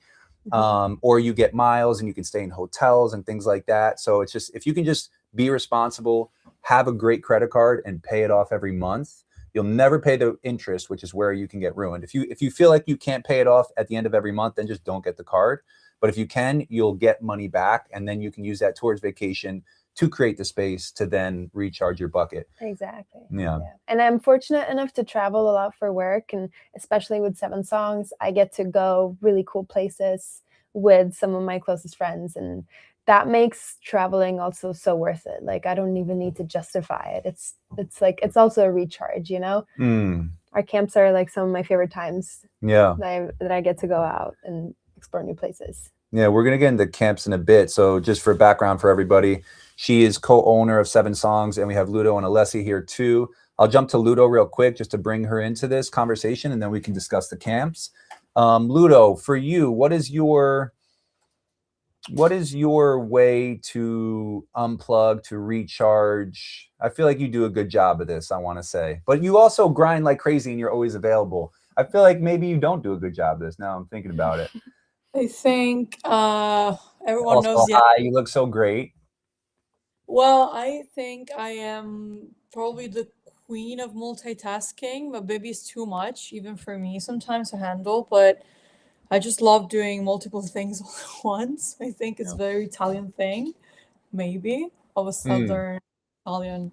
Or you get miles and you can stay in hotels and things like that. So it's just, if you can just be responsible, have a great credit card and pay it off every month, you'll never pay the interest, which is where you can get ruined. If you feel like you can't pay it off at the end of every month, then just don't get the card. But if you can, you'll get money back, and then you can use that towards vacation to create the space to then recharge your bucket. Exactly. Yeah. And I'm fortunate enough to travel a lot for work, and especially with 7 Songs, I get to go really cool places with some of my closest friends, and that makes traveling also so worth it. Like, I don't even need to justify it. It's also a recharge, Our camps are like some of my favorite times. Yeah. That I get to go out and explore new places. Yeah, we're going to get into camps in a bit. So just for background for everybody, she is co-owner of 7 Songs, and we have Ludo and Alessia here too. I'll jump to Ludo real quick just to bring her into this conversation, and then we can discuss the camps. Ludo, for you, what is your way to unplug, to recharge? I feel like you do a good job of this, I want to say. But you also grind like crazy and you're always available. I feel like maybe you don't do a good job of this. Now I'm thinking about it. I think everyone Also, knows. hi, you look so great. Well, I think I am probably the queen of multitasking, but maybe it's too much, even for me sometimes to handle. But I just love doing multiple things all at once. I think it's a very Italian thing, maybe, of a Southern Italian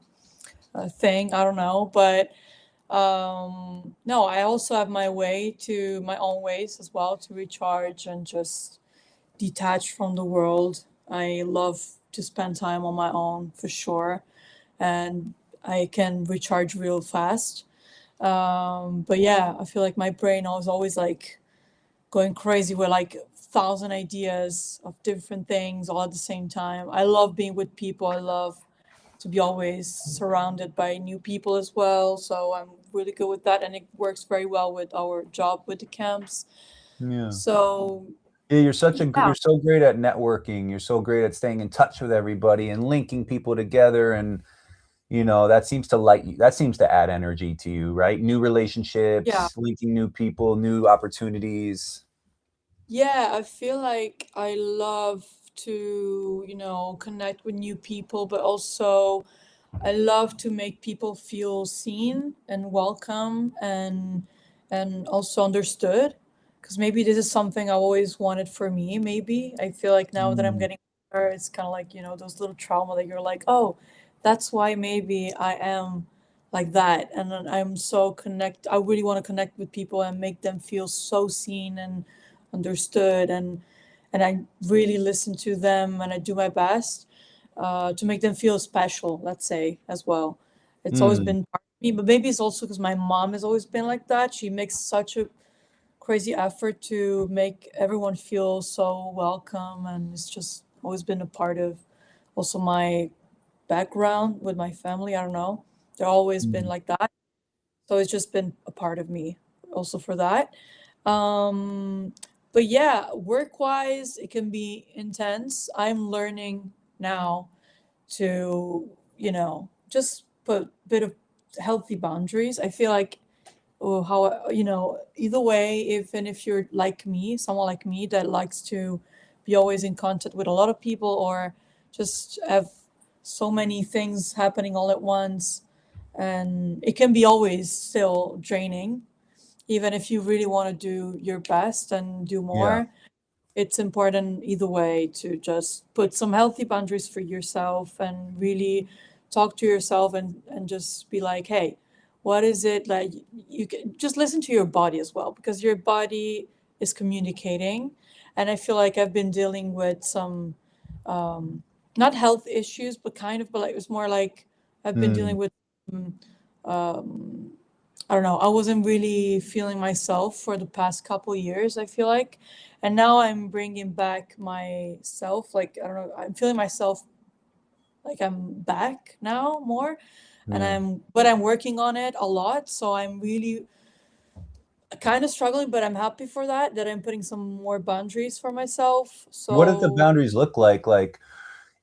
thing. I don't know. But no, I also have my own ways as well to recharge and just detach from the world. I love to spend time on my own for sure, and I can recharge real fast. But yeah, I feel like my brain is always like going crazy with like 1,000 ideas of different things all at the same time. I love being with people. I love to be always surrounded by new people as well. So I'm really good with that, and it works very well with our job with the camps. Yeah. So yeah, you're so great at networking. You're so great at staying in touch with everybody and linking people together, and that seems to light you. That seems to add energy to you, right? New relationships, linking new people, new opportunities. Yeah, I feel like I love to, connect with new people, but also I love to make people feel seen and welcome and also understood. because maybe this is something I always wanted for me. Maybe I feel like now that I'm Mm. getting older, it's kind of like, you know, those little trauma that you're like, oh, that's why maybe I am like that. And then I'm so I really want to connect with people and make them feel so seen and understood. And I really listen to them and I do my best to make them feel special, let's say, as well. It's always Mm. been part of me, but maybe it's also because my mom has always been like that. She makes such a crazy effort to make everyone feel so welcome, and it's just always been a part of also my background with my family. I don't know. They're always been Mm. like that. So it's just been a part of me also for that. Um, but yeah, work wise, it can be intense. I'm learning now to, you know, just put a bit of healthy boundaries. I feel like, oh, how, you know, either way, if you're like me, someone like me that likes to be always in contact with a lot of people or just have so many things happening all at once, and it can be always still draining, even if you really want to do your best and do Yeah. more. It's important either way to just put some healthy boundaries for yourself and really talk to yourself and just be like, hey, what is it like? You can just listen to your body as well, because your body is communicating. And I feel like I've been dealing with some not health issues, but kind of, but like it's more like I've been Mm. dealing with um, I don't know, I wasn't really feeling myself for the past couple years, I feel like. And now I'm bringing back myself. Like, I don't know, I'm feeling myself like I'm back now more. And Mm. but I'm working on it a lot. So I'm really kind of struggling, but I'm happy for that I'm putting some more boundaries for myself. What do the So, boundaries look like? Like,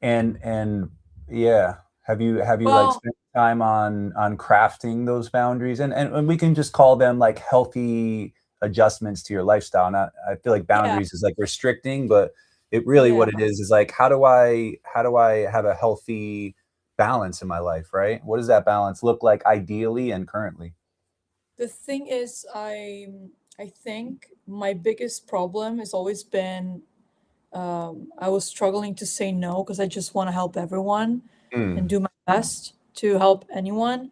and yeah, have you like well, spent time on crafting those boundaries? And we can just call them like healthy adjustments to your lifestyle. Not, I feel like yeah, boundaries is like restricting, but it really yeah. what it is like how do I have a healthy balance in my life, right? What does that balance look like ideally and currently? The thing is, I think my biggest problem has always been I was struggling to say no because I just want to help everyone and Mm. do my best to help anyone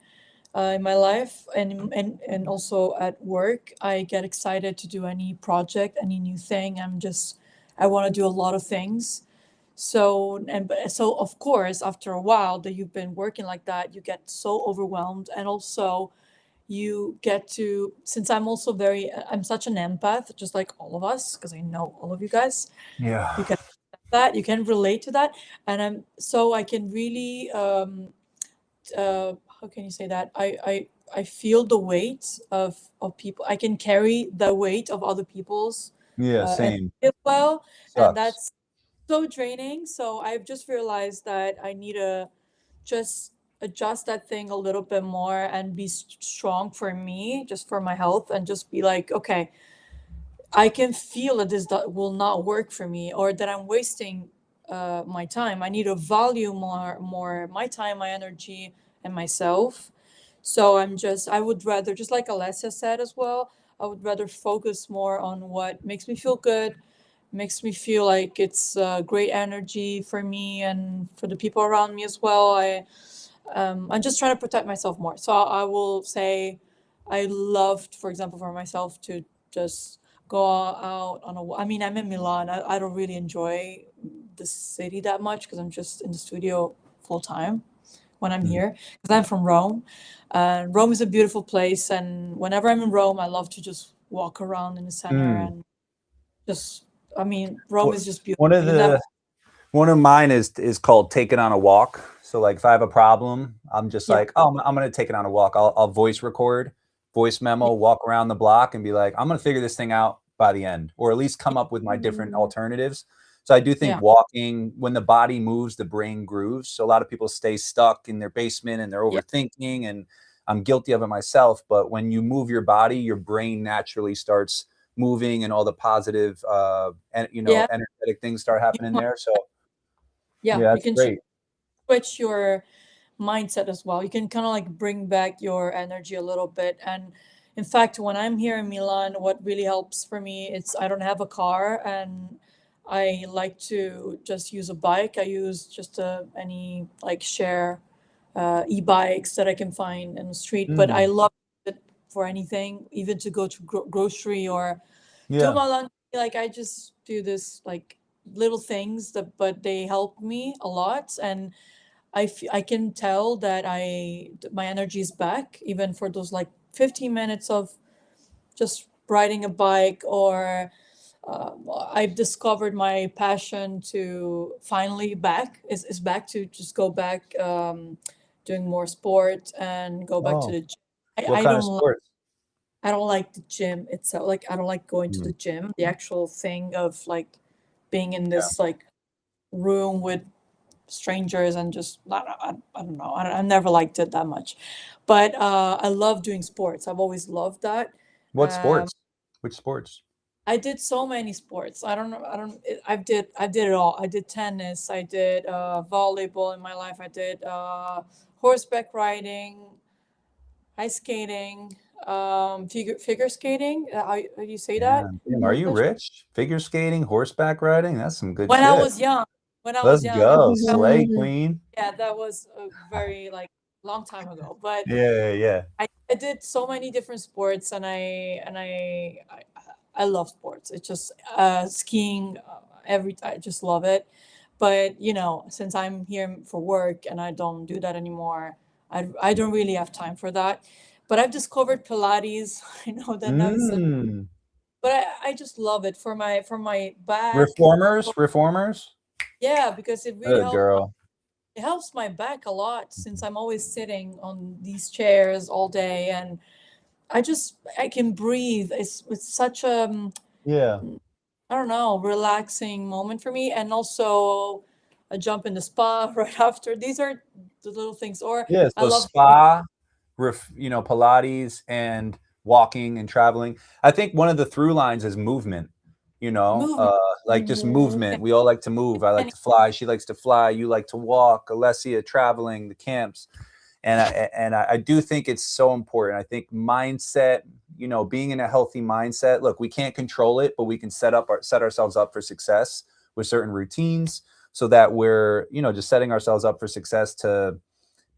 in my life, and also at work. I get excited to do any project, any new thing. I want to do a lot of things. So of course, after a while that you've been working like that, you get so overwhelmed, and also you get to, since I'm such an empath, just like all of us, because I know all of you guys, you Yeah. can that you can relate to that. And I can really how can you say that, I feel the weight of people. I can carry the weight of other people's Yeah, and same. as well. And Sucks. that's so draining. So I've just realized that I need to just adjust that thing a little bit more and be strong for me, just for my health, and just be like, okay, I can feel that will not work for me, or that I'm wasting my time. I need to value more my time, my energy, and myself. So I would rather, just like Alessia said as well, I would rather focus more on what makes me feel good, makes me feel like it's great energy for me and for the people around me as well. I'm just trying to protect myself more. So I will say I loved, for example, for myself to just go out on I mean, I'm in Milan. I don't really enjoy the city that much because I'm just in the studio full time when I'm Mm. here, because I'm from Rome. And Rome is a beautiful place. And whenever I'm in Rome, I love to just walk around in the center Mm. and just, I mean, Rome Wh- is just beautiful. One of You never, the One of mine is called taking on a walk. So like if I have a problem, I'm just yeah, like, oh, I'm gonna take it on a walk. I'll voice record, voice memo, walk around the block and be like, I'm gonna figure this thing out by the end, or at least come up with my different alternatives. So I do think yeah, walking, when the body moves, the brain grooves. So a lot of people stay stuck in their basement and they're yeah, overthinking, and I'm guilty of it myself. But when you move your body, your brain naturally starts moving and all the positive and yeah. energetic things start happening there. So Yeah, yeah, you that's can great. switch your mindset as well. You can kind of like bring back your energy a little bit. And In fact, when I'm here in Milan, what really helps for me, it's I don't have a car and I like to just use a bike. I use just any like share e-bikes that I can find in the street. But I Mm. love it for anything, even to go to grocery or do Yeah. my laundry. Like I just do this like little things that, but they help me a lot, and I can tell that my energy is back, even for those like 15 minutes of just riding a bike, or I've discovered my passion to finally back is back to just go back, doing more sport and go back to Oh, the gym. what I kind of don't sports? I don't like the gym itself. Like I don't like going to Mm. the gym. The actual thing of like being in Yeah. this like room with strangers and just I don't know. I never liked it that much, but I love doing sports. I've always loved that. What Um, sports? Which sports? I did so many sports. I don't know. I don't. I did it all. I did tennis. I did volleyball in my life. I did horseback riding, ice skating, figure skating. How do you say that Man, in damn, are you English? rich? Figure skating, horseback riding? That's some good When I shit. was young. When I Let's was young. go. That, Slay Queen. yeah, that was a very like long time ago. But Yeah, yeah. I did so many different sports, and I love sports. It's just skiing. I just love it. But since I'm here for work and I don't do that anymore, I don't really have time for that. But I've discovered Pilates. I know that now it's, Mm. but I just love it for my back. Reformers? Yeah, because it really Good helps. girl. It helps my back a lot since I'm always sitting on these chairs all day, and I can breathe. It's such Yeah. I don't know, relaxing moment for me, and also a jump in the spa right after. These are the little things. Or Yeah. I So love spa, Pilates and walking and traveling. I think one of the through lines is movement, movement. like just movement. We all like to move. I like And to fly. She likes to fly. You like to walk. Alessia, traveling, the camps. And I do think it's so important. I think mindset, being in a healthy mindset. Look, we can't control it, but we can set ourselves up for success with certain routines, so that we're just setting ourselves up for success to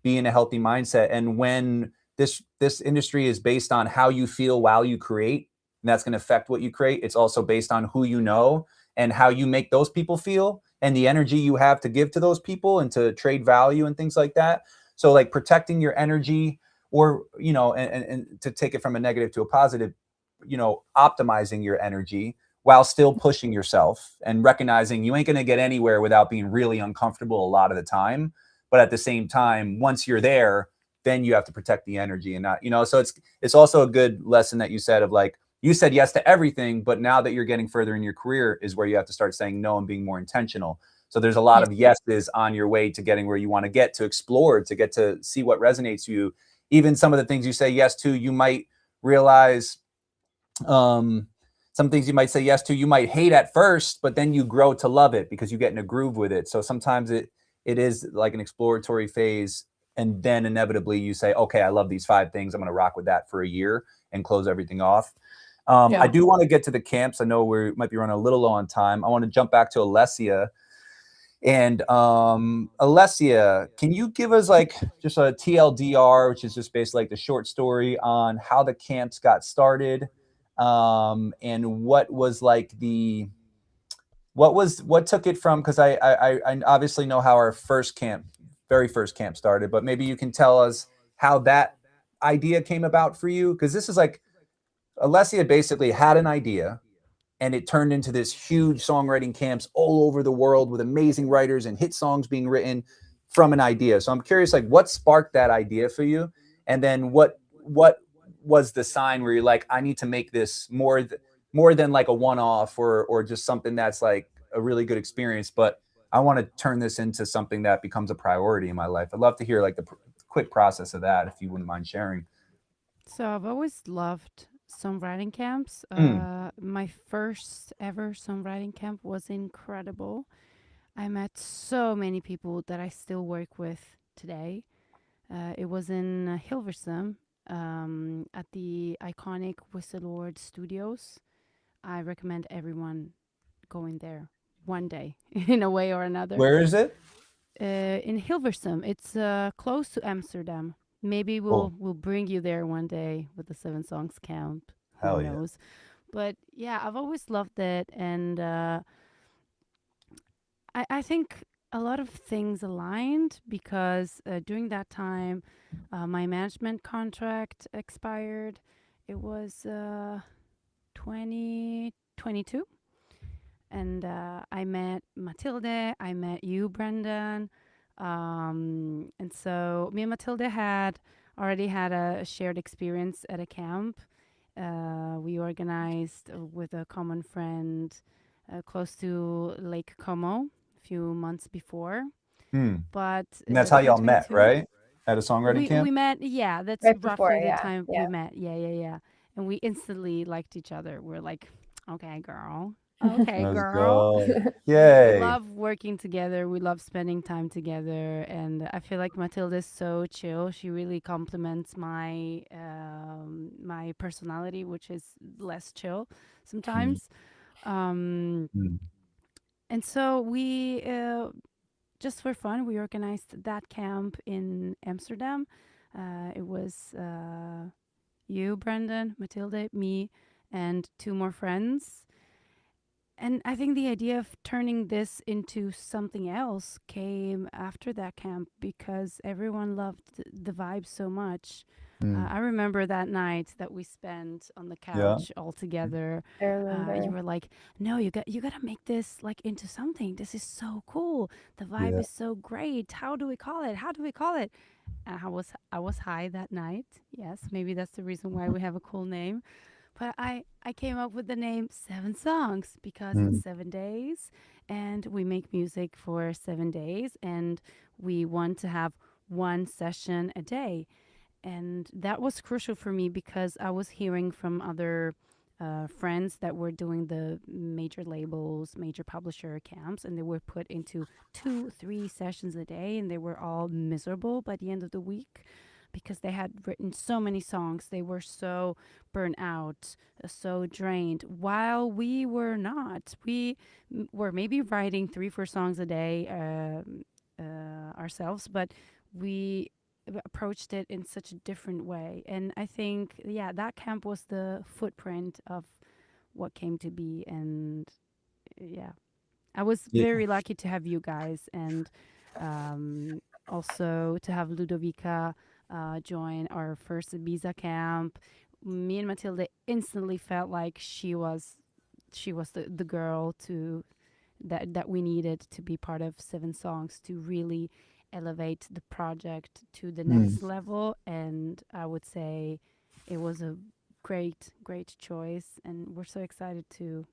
be in a healthy mindset. And when this industry is based on how you feel while you create, and that's going to affect what you create. It's also based on who you know and how you make those people feel, and the energy you have to give to those people and to trade value and things like that. So like protecting your energy, or and to take it from a negative to a positive, optimizing your energy while still pushing yourself and recognizing you ain't going to get anywhere without being really uncomfortable a lot of the time. But at the same time, once you're there, then you have to protect the energy and not, so it's also a good lesson that you said of like, you said yes to everything, but now that you're getting further in your career is where you have to start saying no and being more intentional. So there's a lot yeah, of yeses on your way to getting where you want to get, to explore, to get to see what resonates you. Even some of the things you say yes to, you might realize, some things you might say yes to, you might hate at first, but then you grow to love it because you get in a groove with it. So sometimes it is like an exploratory phase. And then inevitably you say, okay, I love these 5 things. I'm going to rock with that for a year and close everything off. I yeah. do want to get to the camps. I know we might be running a little low on time. I want to jump back to Alessia. And Alessia, can you give us like just a TLDR, which is just basically like the short story on how the camps got started, and what was like what took it from? Because I obviously know how our very first camp started, but maybe you can tell us how that idea came about for you, because this is like Alessia basically had an idea and it turned into this huge songwriting camps all over the world with amazing writers and hit songs being written from an idea. So I'm curious, like, what sparked that idea for you, and then what was the sign where you're like, I need to make this more than like a one-off or just something that's like a really good experience, but I want to turn this into something that becomes a priority in my life. I'd love to hear like the quick process of that, if you wouldn't mind sharing. So I've always loved songwriting camps. Mm. My first ever songwriting camp was incredible. I met so many people that I still work with today. It was in Hilversum, at the iconic Whistlelord Studios. I recommend everyone going there one day in a way or another. Where is it? In Hilversum. It's close to Amsterdam. Maybe Cool. we'll bring you there one day with the Seven Songs Camp. Who Hell yeah. knows? But yeah, I've always loved it, and I think a lot of things aligned because during that time, my management contract expired. It was 2022. And I met Matilde, I met you, Brendan. And so me and Matilde had already had a shared experience at a camp. We organized with a common friend close to Lake Como a few months before. But And that's how y'all met, 2022, right? At a songwriting camp? we met. Yeah, that's Right before, roughly the yeah, time yeah. we met. Yeah. And we instantly liked each other. We're like, okay, girl. Okay, Let's girl. go. We Yay. love working together. We love spending time together, and I feel like Matilda is so chill. She really complements my my personality, which is less chill sometimes. Mm. And so we just for fun, we organized that camp in Amsterdam. It was you, Brendan, Matilda, me, and two more friends. And I think the idea of turning this into something else came after that camp because everyone loved the vibe so much. I remember that night that we spent on the couch all together. I remember. You were like, "No, you got to make this like into something. This is so cool. The vibe Yeah. is so great. How do we call it? How do we call it?" And I was high that night. Yes, maybe that's the reason why we have a cool name. But I came up with the name Seven Songs because it's 7 days and we make music for 7 days and we want to have one session a day. And that was crucial for me because I was hearing from other friends that were doing the major labels, major publisher camps, and they were put into 2, 3 sessions a day, and they were all miserable by the end of the week because they had written so many songs. They were so burnt out, so drained, while we were not. We were maybe writing 3, 4 songs a day ourselves, but we approached it in such a different way. And I think, yeah, that camp was the footprint of what came to be. And yeah, I was Yeah. very lucky to have you guys and also to have Ludovica join our first Ibiza camp. Me and Matilda instantly felt like she was the girl to that we needed to be part of Seven Songs to really elevate the project to the next level. And I would say it was a great choice, and we're so excited to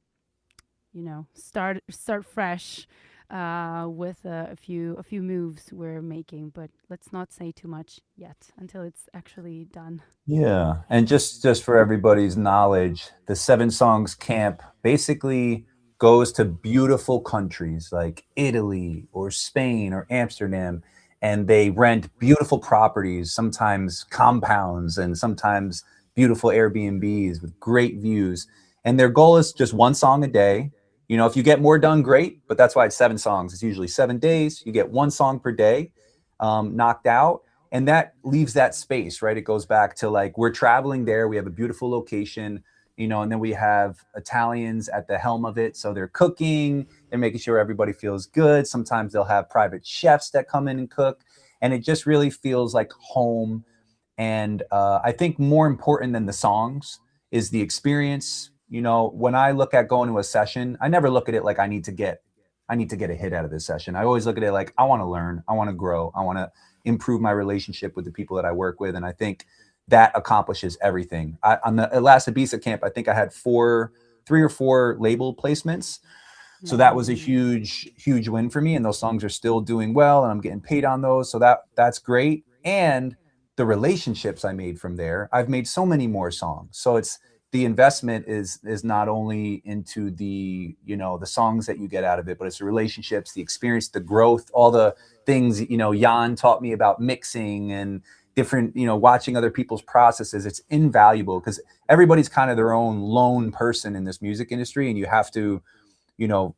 start fresh with a few moves we're making, but let's not say too much yet until it's actually done. Yeah. And just for everybody's knowledge, the Seven Songs Camp basically goes to beautiful countries like Italy or Spain or Amsterdam, and they rent beautiful properties, sometimes compounds and sometimes beautiful Airbnbs with great views. And their goal is just one song a day. You know, if you get more done, great, but that's why it's 7 songs. It's usually 7 days. You get one song per day knocked out. And that leaves that space, right? It goes back to like, we're traveling there. We have a beautiful location, you know, and then we have Italians at the helm of it. So they're cooking, they're making sure everybody feels good. Sometimes they'll have private chefs that come in and cook. And it just really feels like home. And I think more important than the songs is the experience. You know, when I look at going to a session, I never look at it like I need to get a hit out of this session. I always look at it like I want to learn, I want to grow, I want to improve my relationship with the people that I work with. And I think that accomplishes everything. On the last Ibiza camp, I think I had 3 or 4 label placements. So that was a huge win for me. And those songs are still doing well and I'm getting paid on those. So that's great. And the relationships I made from there, I've made so many more songs. So it's, the investment is not only into the, you know, the songs that you get out of it, but it's the relationships, the experience, the growth, all the things, you know, Jan taught me about mixing and, different, you know, watching other people's processes. It's invaluable because everybody's kind of their own lone person in this music industry, and you have to, you know,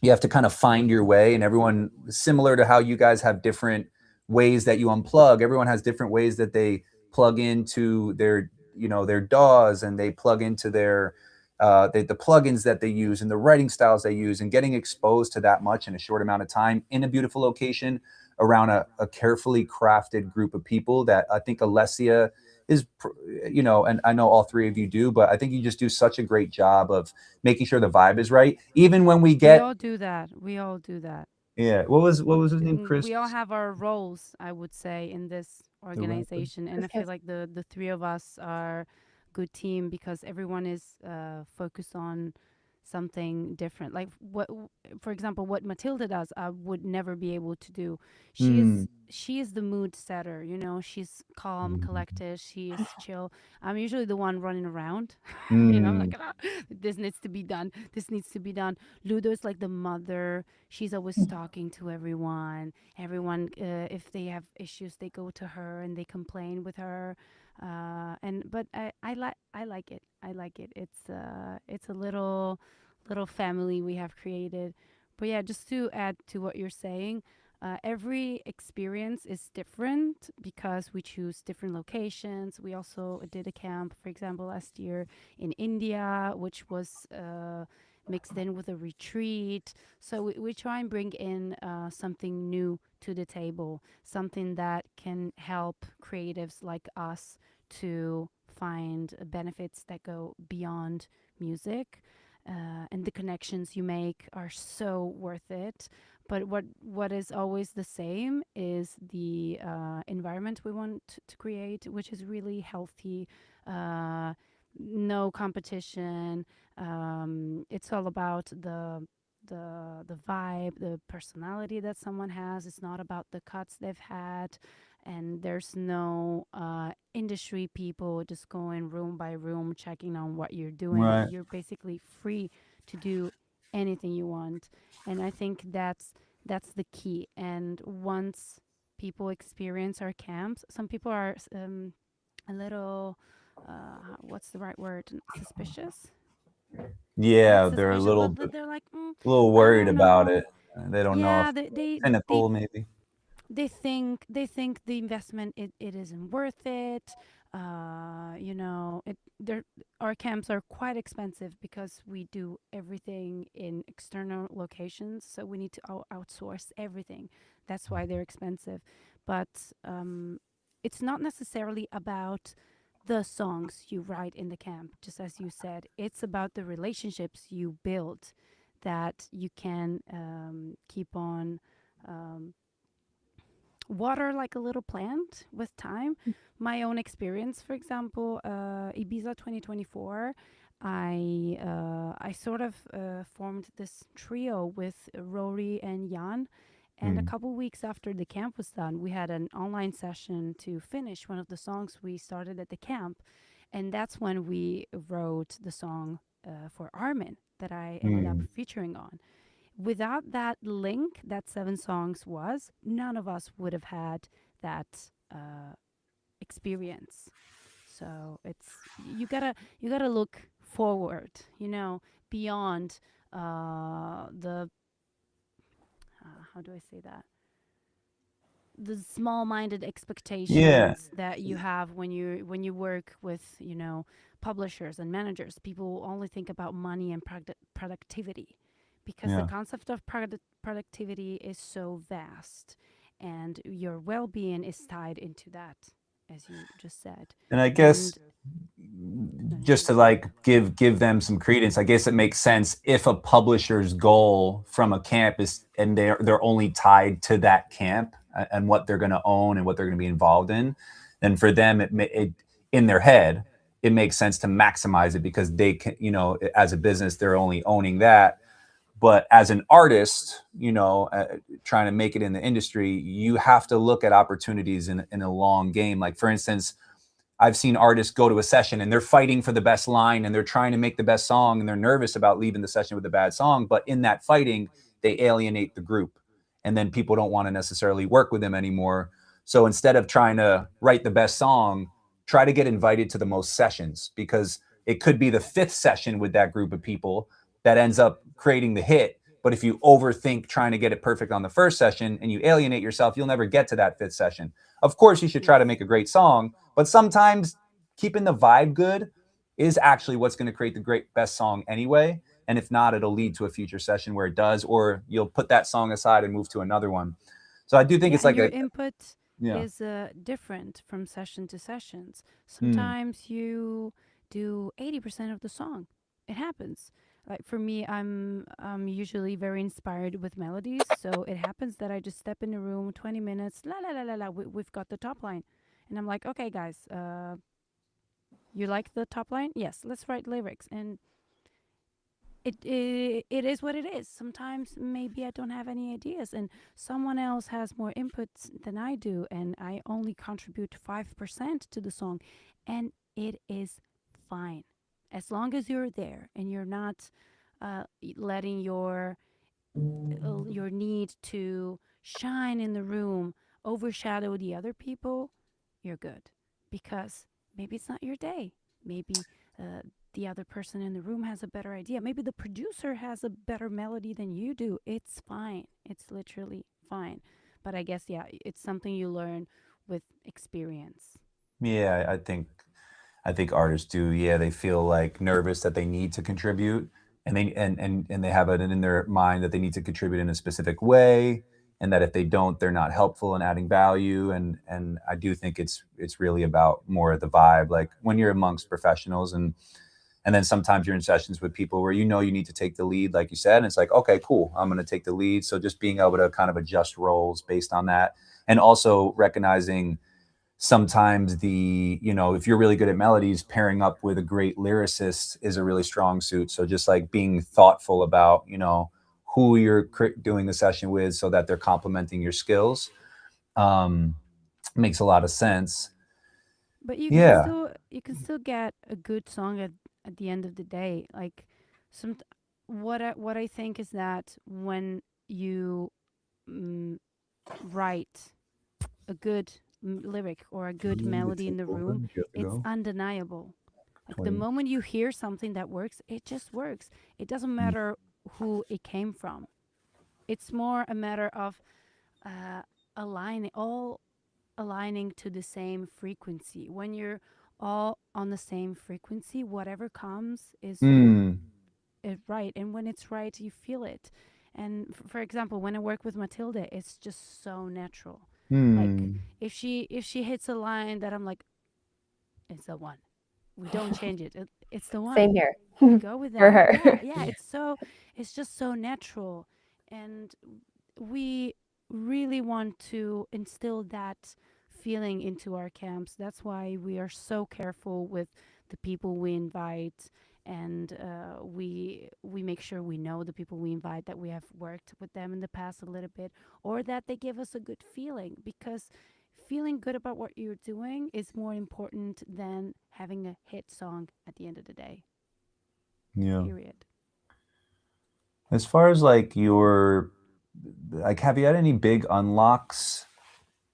you have to kind of find your way. And everyone, similar to how you guys have different ways that you unplug, everyone has different ways that they plug into their, you know, their DAWs, and they plug into their the plugins that they use and the writing styles they use, and getting exposed to that much in a short amount of time in a beautiful location around a carefully crafted group of people that I think Alessia is, you know, and I know all three of you do, but I think you just do such a great job of making sure the vibe is right. Even when we We get, all do that. We all do that. yeah, what was his name? Chris? We all have our roles, I would say, in this organization, and I feel like the three of us are good team because everyone is focused on something different. Like for example, what Matilda does, I would never be able to do. She is the mood setter, you know. She's calm, collected. She is chill. I'm usually the one running around, you know, like this needs to be done. This needs to be done. Ludo is like the mother. She's always talking to everyone. Everyone, if they have issues, they go to her and they complain with her. But I like it. I like it. It's a little family we have created. But yeah, just to add to what you're saying, every experience is different because we choose different locations. We also did a camp, for example, last year in India, which was mixed in with a retreat. So we try and bring in something new to the table, something that can help creatives like us to find benefits that go beyond music. And the connections you make are so worth it. But what is always the same is the environment we want to create, which is really healthy. No competition. It's all about the vibe, the personality that someone has. It's not about the cuts they've had, and there's no industry people just going room by room checking on what you're doing. Right. You're basically free to do anything you want, and I think that's the key. And once people experience our camps, some people are a little what's the right word, suspicious. Yeah, Not they're a suspicious, little but they're like, worried I don't about know. it. They don't know Yeah, if cynical, maybe. they think the investment it isn't worth it. You know, our camps are quite expensive because we do everything in external locations, so we need to outsource everything. That's why they're expensive. But it's not necessarily about the songs you write in the camp, just as you said. It's about the relationships you build that you can keep on water like a little plant with time. My own experience, for example, Ibiza 2024, I sort of formed this trio with Rory and Jan. And a couple weeks after the camp was done, we had an online session to finish one of the songs we started at the camp. And that's when we wrote the song for Armin that I ended up featuring on. Without that link that Seven Songs was, none of us would have had that experience. So it's you gotta look forward, you know, beyond the how do I say that? The small-minded expectations that you have when you work with, you know, publishers and managers. People only think about money and productivity, because the concept of productivity is so vast, and your well-being is tied into that, as you just said. And I guess And just to like give them some credence, I guess it makes sense if a publisher's goal from a camp is, and they're only tied to that camp and what they're going to own and what they're going to be involved in, then for them it in their head it makes sense to maximize it because they can, you know, as a business they're only owning that. But as an artist, you know, trying to make it in the industry, you have to look at opportunities in a long game. Like, for instance, I've seen artists go to a session and they're fighting for the best line and they're trying to make the best song and they're nervous about leaving the session with a bad song. But in that fighting, they alienate the group and then people don't want to necessarily work with them anymore. So instead of trying to write the best song, try to get invited to the most sessions, because it could be the 5th session with that group of people that ends up creating the hit. But if you overthink trying to get it perfect on the 1st session and you alienate yourself, you'll never get to that 5th session. Of course, you should try to make a great song, but sometimes keeping the vibe good is actually what's going to create the best song anyway. And if not, it'll lead to a future session where it does, or you'll put that song aside and move to another one. So I do think it's like your input yeah. is different from session to sessions. Sometimes you do 80% of the song. It happens. Like for me, I'm usually very inspired with melodies, so it happens that I just step in the room, 20 minutes, la la la la la. We've got the top line, and I'm like, okay, guys, you like the top line? Yes, let's write lyrics. And it is what it is. Sometimes maybe I don't have any ideas, and someone else has more inputs than I do, and I only contribute 5% to the song, and it is fine as long as you're there and you're not letting your need to shine in the room overshadow the other people. You're good, because maybe it's not your day. Maybe the other person in the room has a better idea. Maybe the producer has a better melody than you do. It's fine. It's literally fine. But I guess, yeah, it's something you learn with experience. Yeah, I think artists do. Yeah, they feel like nervous that they need to contribute, and they have it in their mind that they need to contribute in a specific way, and that if they don't, they're not helpful in adding value. And I do think it's really about more of the vibe. Like when you're amongst professionals, and then sometimes you're in sessions with people where you need to take the lead, like you said, and it's like, okay, cool, I'm going to take the lead. So just being able to kind of adjust roles based on that, and also recognizing sometimes if you're really good at melodies, pairing up with a great lyricist is a really strong suit. So just like being thoughtful about, who you're doing the session with so that they're complementing your skills, makes a lot of sense. But you can still get a good song at the end of the day. Like what I think is that when you write a good lyric or a good melody in the room, it's undeniable. Like the moment you hear something that works, it just works. It doesn't matter who it came from. It's more a matter of aligning to the same frequency. When you're all on the same frequency, whatever comes is right. And when it's right, you feel it. And for example, when I work with Matilda, it's just so natural. Like if she hits a line that I'm like, it's the one. We don't change it. It's the one. Same here. We go with that. For her. Yeah. It's just so natural, and we really want to instill that feeling into our camps. That's why we are so careful with the people we invite, and we make sure we know the people we invite, that we have worked with them in the past a little bit, or that they give us a good feeling, because feeling good about what you're doing is more important than having a hit song at the end of the day. Yeah. Period. As far as like have you had any big unlocks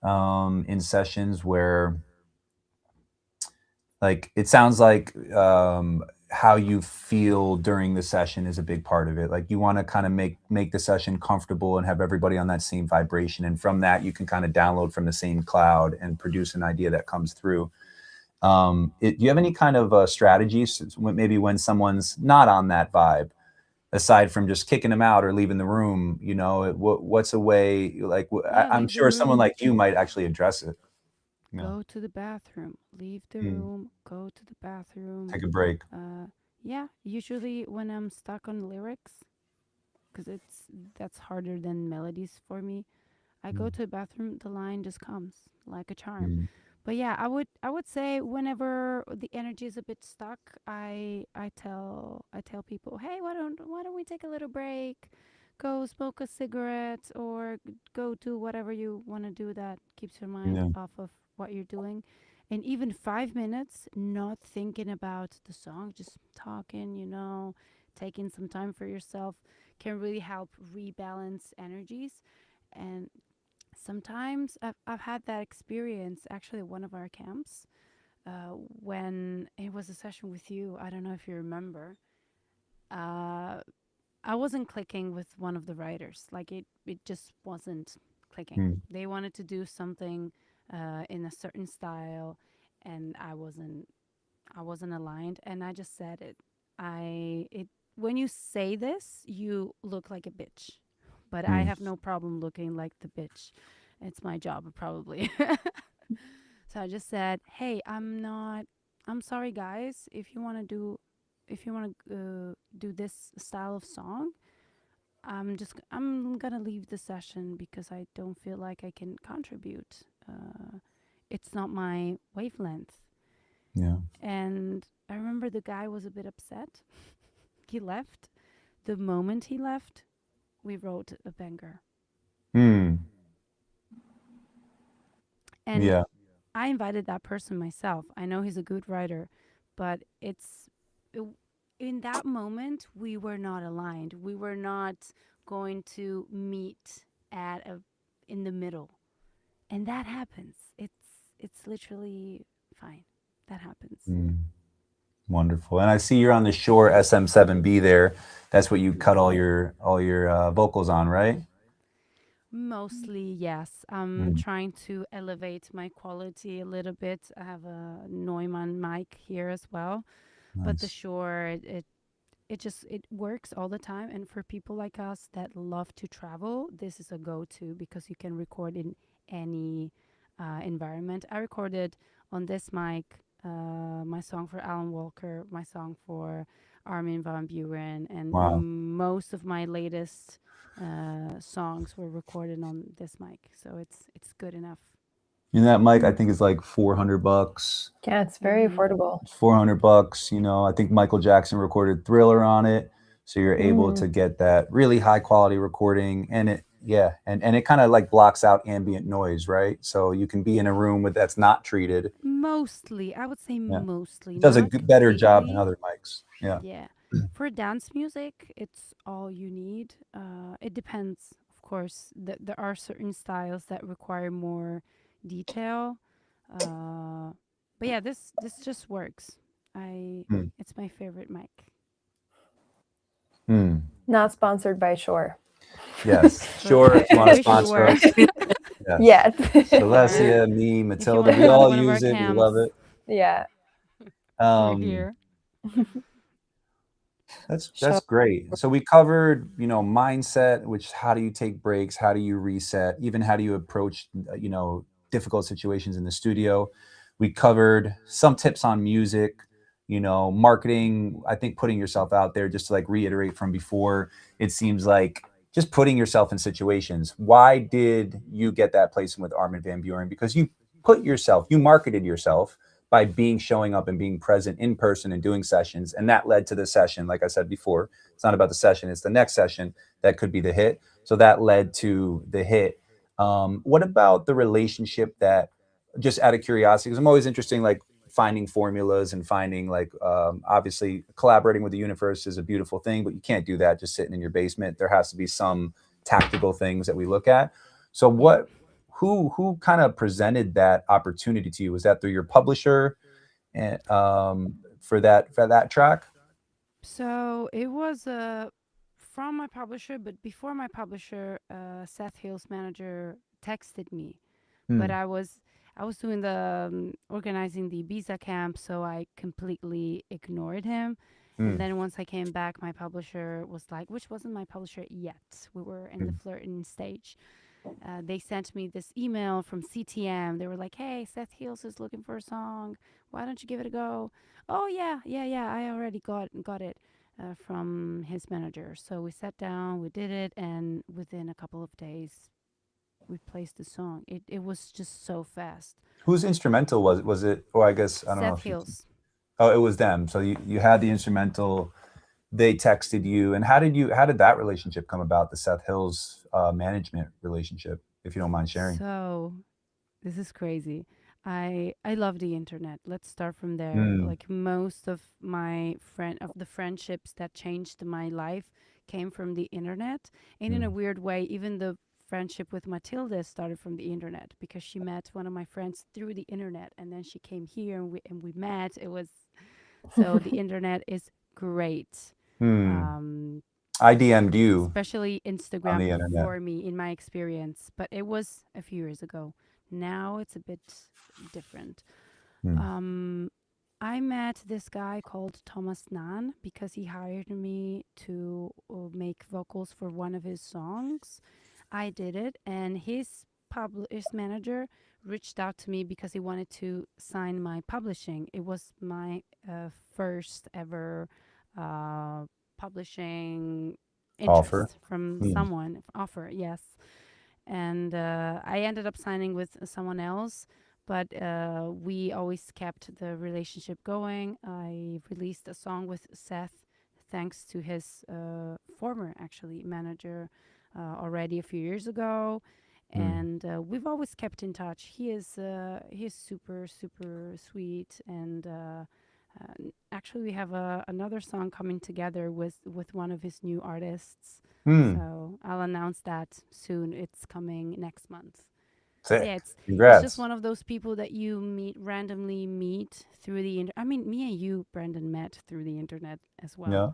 in sessions where, like, it sounds like how you feel during the session is a big part of it. Like you want to kind of make the session comfortable and have everybody on that same vibration, and from that you can kind of download from the same cloud and produce an idea that comes through. Do you have any kind of strategies maybe when someone's not on that vibe, aside from just kicking them out or leaving the room? What's a way, like, I'm sure someone like you might actually address it. Go to the bathroom, leave the room, go to the bathroom, take a break. Yeah, usually when I'm stuck on lyrics, because that's harder than melodies for me, I go to the bathroom, the line just comes like a charm. But yeah, I would say whenever the energy is a bit stuck, I tell people, hey, why don't we take a little break, go smoke a cigarette, or go do whatever you want to do that keeps your mind off of what you're doing. And even 5 minutes not thinking about the song, just talking, taking some time for yourself, can really help rebalance energies. And sometimes I've had that experience actually at one of our camps when it was a session with you. I don't know if you remember. Uh, I wasn't clicking with one of the writers. Like it just wasn't clicking. Mm. They wanted to do something in a certain style, and I wasn't aligned. And I just said it. It when you say this, you look like a bitch, but I Mm. have no problem looking like the bitch. It's my job, probably. So I just said, "Hey, I'm not. I'm sorry, guys. If you want to do this style of song, I'm gonna leave the session because I don't feel like I can contribute. It's not my wavelength." Yeah. And I remember the guy was a bit upset. He left. The moment he left, we wrote a banger. Mm. And Yeah. I invited that person myself. I know he's a good writer, but in that moment we were not aligned. We were not going to meet at a in the middle. And that happens. It's literally fine. That happens. Mm. Wonderful. And I see you're on the Shure SM7B there. That's what you cut all your vocals on, right? Mostly, yes. I'm Mm. trying to elevate my quality a little bit. I have a Neumann mic here as well, but the Nice. Shure it works all the time. And for people like us that love to travel, this is a go-to because you can record in any environment. I recorded on this mic my song for Alan Walker, my song for Armin van Buuren, and Wow. most of my latest songs were recorded on this mic. So it's good enough. And that mic, I think, is like $400. Yeah, it's very affordable. It's $400. You know, I think Michael Jackson recorded Thriller on it, so you're able to get that really high quality recording, and it kind of like blocks out ambient noise, right? So you can be in a room with that's not treated. Mostly, I would say Yeah, mostly, it does a not better job than completely. other mics. Yeah. Yeah. For dance music, it's all you need. It depends, of course. There are certain styles that require more detail. Uh, but yeah, this just works. Hmm. It's my favorite mic. Hmm. Not sponsored by Shore. Yes, But sure. If you want to wish we sponsor were. us, yes. Yet. Celestia, me, If you Matilda, want to we come to all one of our use it. We love camps, it. Yeah. we're Um, here. that's great. So we covered, mindset, which how do you take breaks? How do you reset? Even how do you approach, difficult situations in the studio? We covered some tips on music, marketing. I think putting yourself out there, just to like reiterate from before, it seems like just putting yourself in situations. Why did you get that placement with Armin van Buuren? Because you marketed yourself by showing up and being present in person and doing sessions. And that led to the session. Like I said before, it's not about the session, it's the next session that could be the hit. So that led to the hit. What about the relationship that, just out of curiosity, because I'm always interested in like finding formulas and finding like, obviously collaborating with the universe is a beautiful thing, but you can't do that just sitting in your basement. There has to be some tactical things that we look at. So who kind of presented that opportunity to you? Was that through your publisher and for that track? So it was from my publisher, but before my publisher, Seth Hill's manager texted me. But Hmm. I was doing the organizing the Ibiza camp, so I completely ignored him. And Hmm. then once I came back, my publisher was like, which wasn't my publisher yet. We were in the flirting stage. They sent me this email from CTM. They were like, "Hey, Seth Hills is looking for a song. Why don't you give it a go?" Oh yeah. I already got it from his manager. So we sat down, we did it, and within a couple of days, we placed the song. It was just so fast. Whose instrumental was it? Was it? Oh, I guess I don't know Seth if you. Hills. Oh, it was them. So you had the instrumental. They texted you, and how did that relationship come about? The Seth Hills management relationship, if you don't mind sharing. So this is crazy. I love the internet. Let's start from there. Mm. Like most of the friendships that changed my life came from the internet. And in a weird way, even the friendship with Matilda started from the internet because she met one of my friends through the internet, and then she came here and we met. It was so the internet is great. Um, I DM'd you especially on the Instagram internet. for me in my experience, but it was a few years ago. Now it's a bit different. Hmm. I met this guy called Thomas Nahn because he hired me to make vocals for one of his songs. I did it, and his manager reached out to me because he wanted to sign my publishing. It was my first ever publishing Offer. interest from Hmm. someone. Offer, yes. And I ended up signing with someone else, but we always kept the relationship going. I released a song with Seth thanks to his former, actually, manager already a few years ago. And we've always kept in touch. He's super sweet, and actually we have another song coming together with one of his new artists. So I'll announce that soon. It's coming next month. Sick. Yeah, it's Congrats. just one of those people that you randomly meet through the internet. I mean, me and you, Brandon, met through the internet as well. Yeah.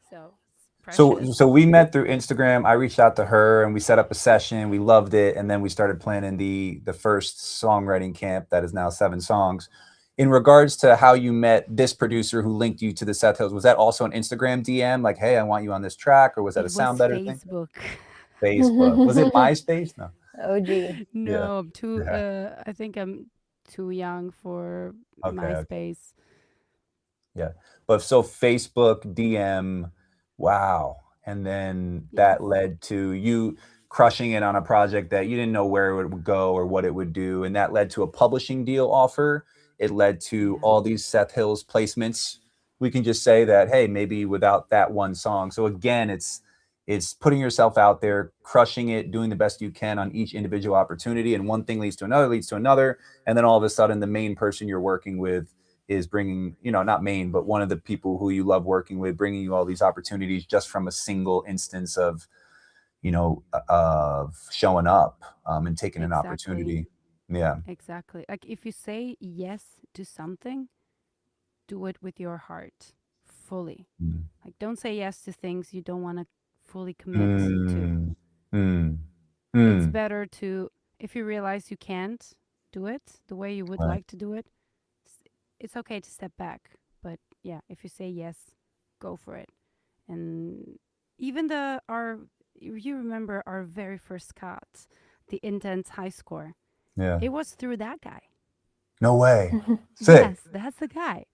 So it's precious. So we met through Instagram. I reached out to her and we set up a session. We loved it, and then we started planning the first songwriting camp that is now 7 songs. In regards to how you met this producer who linked you to the Seth Hills, was that also an Instagram DM? Like, hey, I want you on this track, or was that a Sound Better thing? Facebook. Facebook. Was it MySpace? No. OG. No, I'm too. Yeah. I think I'm too young for Okay. MySpace. Yeah, but so Facebook DM, wow, and then that led to you crushing it on a project that you didn't know where it would go or what it would do, and that led to a publishing deal offer. It led to all these Seth Hills placements. We can just say that, hey, maybe without that one song. So again, it's putting yourself out there, crushing it, doing the best you can on each individual opportunity, and one thing leads to another, and then all of a sudden the main person you're working with is bringing, not main, but one of the people who you love working with, bringing you all these opportunities just from a single instance of, of showing up and taking an opportunity. Yeah. Exactly. Like if you say yes to something, do it with your heart fully. Like don't say yes to things you don't want to fully commit to. It's better to, if you realize you can't do it the way you would like to do it, it's okay to step back. But yeah, if you say yes, go for it. And even you remember our very first cut, the Intense High Score. Yeah. It was through that guy. No way. Sick. Yes, that's the guy.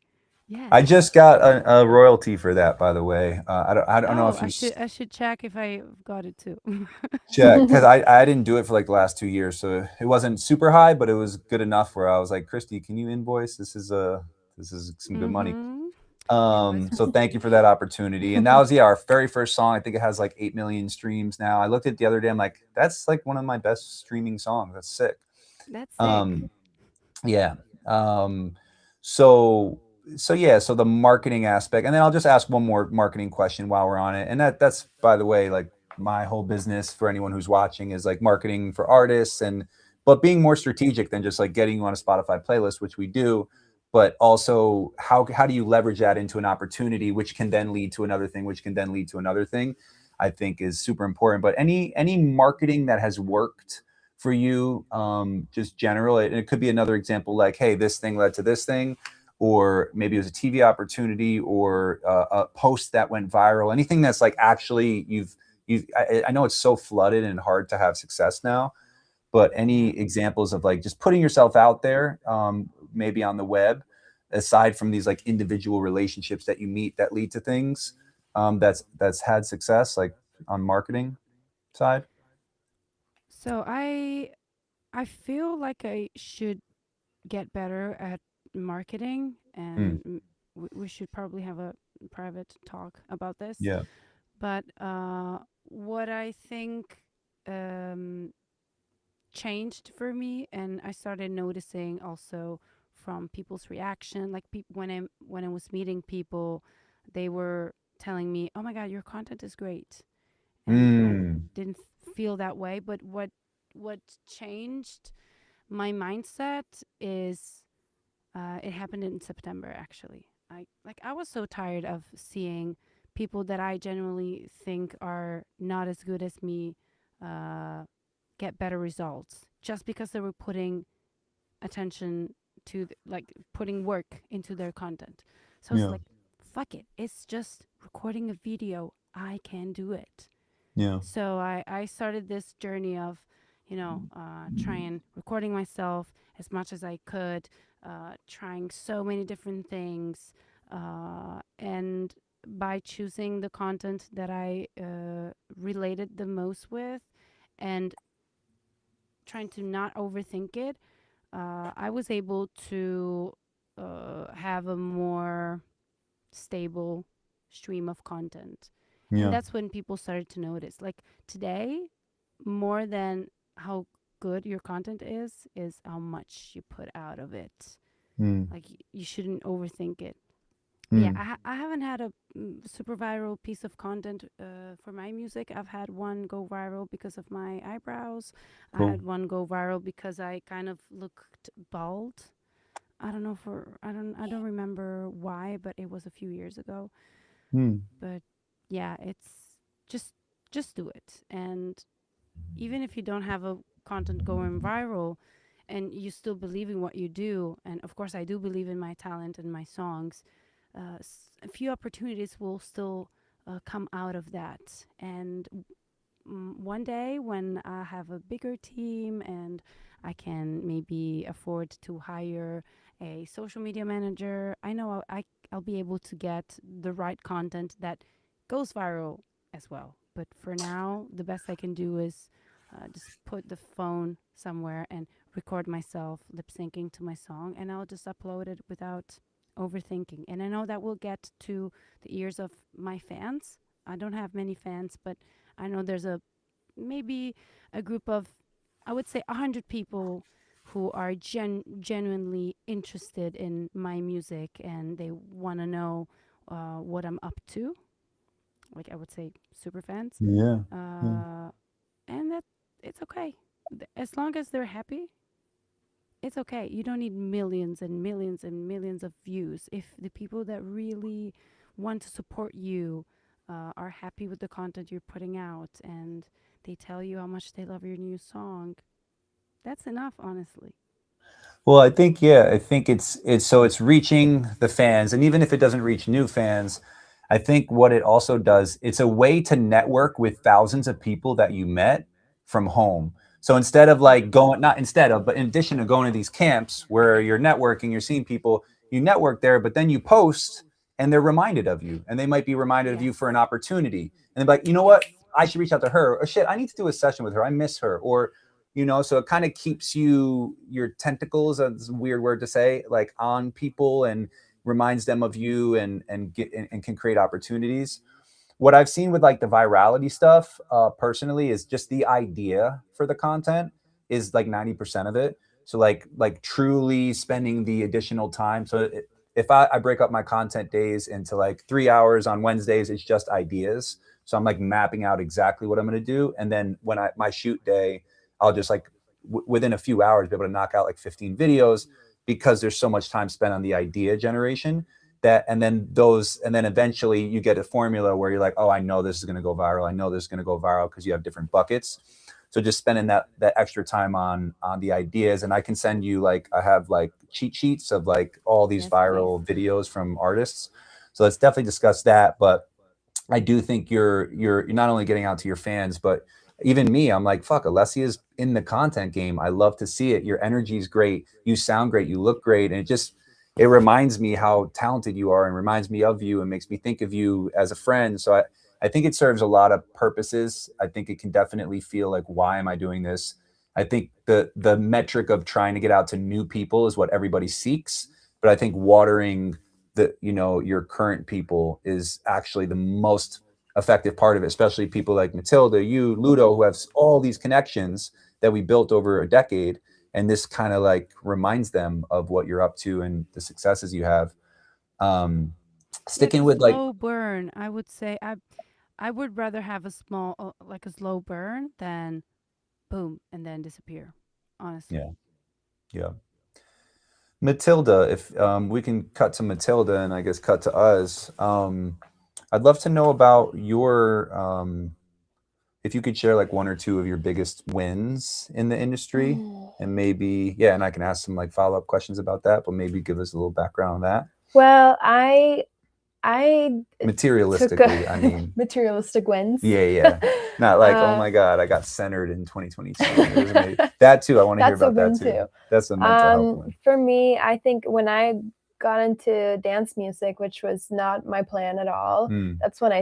Yes. I just got a royalty for that, by the way. I don't know if you I should check if I got it too. check, because I didn't do it for like the last 2 years, so it wasn't super high, but it was good enough where I was like, Christy, can you invoice? This is some good money. So thank you for that opportunity. And that was our very first song. I think it has like 8 million streams now. I looked at it the other day. I'm like, that's like one of my best streaming songs. That's sick. That's sick. Yeah. So the marketing aspect, and then I'll just ask one more marketing question while we're on it. And that's, by the way, like my whole business for anyone who's watching is like marketing for artists, but being more strategic than just like getting you on a Spotify playlist, which we do, but also how do you leverage that into an opportunity, which can then lead to another thing, which can then lead to another thing, I think is super important. But any marketing that has worked for you, just general, and it could be another example like, hey, this thing led to this thing, or maybe it was a TV opportunity or a post that went viral, anything that's like actually I know it's so flooded and hard to have success now, but any examples of like just putting yourself out there, maybe on the web, aside from these like individual relationships that you meet that lead to things, that's had success, like on marketing side? So I feel like I should get better at marketing, and we should probably have a private talk about this. Yeah. But what I think changed for me, and I started noticing also from people's reaction, like when I was meeting people, they were telling me, "Oh my God, your content is great," and I didn't feel that way. But what changed my mindset is it happened in September actually. I was so tired of seeing people that I genuinely think are not as good as me uh, get better results just because they were putting attention to like putting work into their content. So it's Yeah. like, fuck it. It's just recording a video. I can do it. Yeah. So I started this journey of, trying recording myself as much as I could, trying so many different things, and by choosing the content that I related the most with, and trying to not overthink it, I was able to have a more stable stream of content. And Yeah. that's when people started to notice. Like today, more than how good your content is how much you put out of it. Mm. Like you shouldn't overthink it. Yeah, Mm. I haven't had a super viral piece of content for my music. I've had one go viral because of my eyebrows. I Cool. had one go viral because I kind of looked bald. I don't remember why, but it was a few years ago. Mm. But yeah, it's just just do it. And even if you don't have a content going viral and you still believe in what you do, and of course I do believe in my talent and my songs, a few opportunities will still come out of that. And one day when I have a bigger team and I can maybe afford to hire a social media manager, I know I'll be able to get the right content that goes viral as well. But for now, the best I can do is just put the phone somewhere and record myself lip syncing to my song, and I'll just upload it without overthinking. And I know that will get to the ears of my fans. I don't have many fans, but I know there's maybe a group of, I would say, 100 people who are genuinely interested in my music and they want to know what I'm up to. Like I would say, super fans. Yeah. Yeah. And that it's okay. As long as they're happy, it's okay. You don't need millions and millions and millions of views. If the people that really want to support you are happy with the content you're putting out and they tell you how much they love your new song, that's enough, honestly. Well, I think, yeah, I think it's reaching the fans, and even if it doesn't reach new fans, I think what it also does, it's a way to network with thousands of people that you met from home. So instead of like going, not instead of, but in addition to going to these camps where you're networking, you're seeing people, you network there, but then you post and they're reminded of you, and they might be reminded of you Yes. for an opportunity, and they're like, you know what, Yes. I should reach out to her, or shit, I need to do a session with her, I miss her, or so it kind of keeps your tentacles, that's a weird word to say, like on people, and reminds them of you, and can create opportunities. What I've seen with like the virality stuff, personally, is just the idea for the content is like 90% of it. So like truly spending the additional time. So if I break up my content days into like 3 hours on Wednesdays, it's just ideas. So I'm like mapping out exactly what I'm going to do. And then when my shoot day, I'll just like within a few hours be able to knock out like 15 videos, because there's so much time spent on the idea generation, and then eventually you get a formula where you're like, oh, I know this is going to go viral. I know this is going to go viral, because you have different buckets. So just spending that extra time on the ideas. And I can send you, like, I have like cheat sheets of like all these Yes, viral please. videos from artists. So let's definitely discuss that. But I do think you're not only getting out to your fans, but even me, I'm like, fuck, Alessia's in the content game. I love to see it. Your energy is great. You sound great. You look great. And it reminds me how talented you are, and reminds me of you, and makes me think of you as a friend. So I think it serves a lot of purposes. I think it can definitely feel like, why am I doing this? I think the metric of trying to get out to new people is what everybody seeks. But I think watering your current people is actually the most effective part of it, especially people like Matilda, you, Ludo, who have all these connections that we built over a decade. And this kind of like reminds them of what you're up to and the successes you have. Yeah, Sticking the with like, slow burn, I would say. I would rather have a small, like a slow burn than boom and then disappear. Honestly. Yeah. Yeah. Matilda, if we can cut to Matilda and I guess cut to us. I'd love to know about your if you could share like one or two of your biggest wins in the industry, and maybe and I can ask some like follow-up questions about that, but maybe give us a little background on that. Well, I Materialistically, I mean. materialistic wins. Yeah. Not like, oh my God, I got centered in 2022. It was amazing. That too, I want to hear about that too. That's a mental health one. For me, I think when I got into dance music, which was not my plan at all, that's when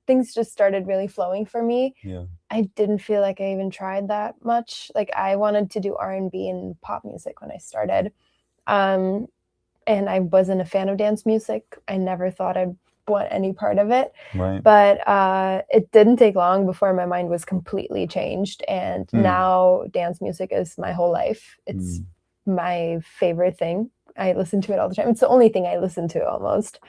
things just started really flowing for me. Yeah. I didn't feel like I even tried that much. Like I wanted to do R&B and pop music when I started. And I wasn't a fan of dance music. I never thought I'd want any part of it. Right. But it didn't take long before my mind was completely changed. And now dance music is my whole life. It's my favorite thing. I listen to it all the time. It's the only thing I listen to almost.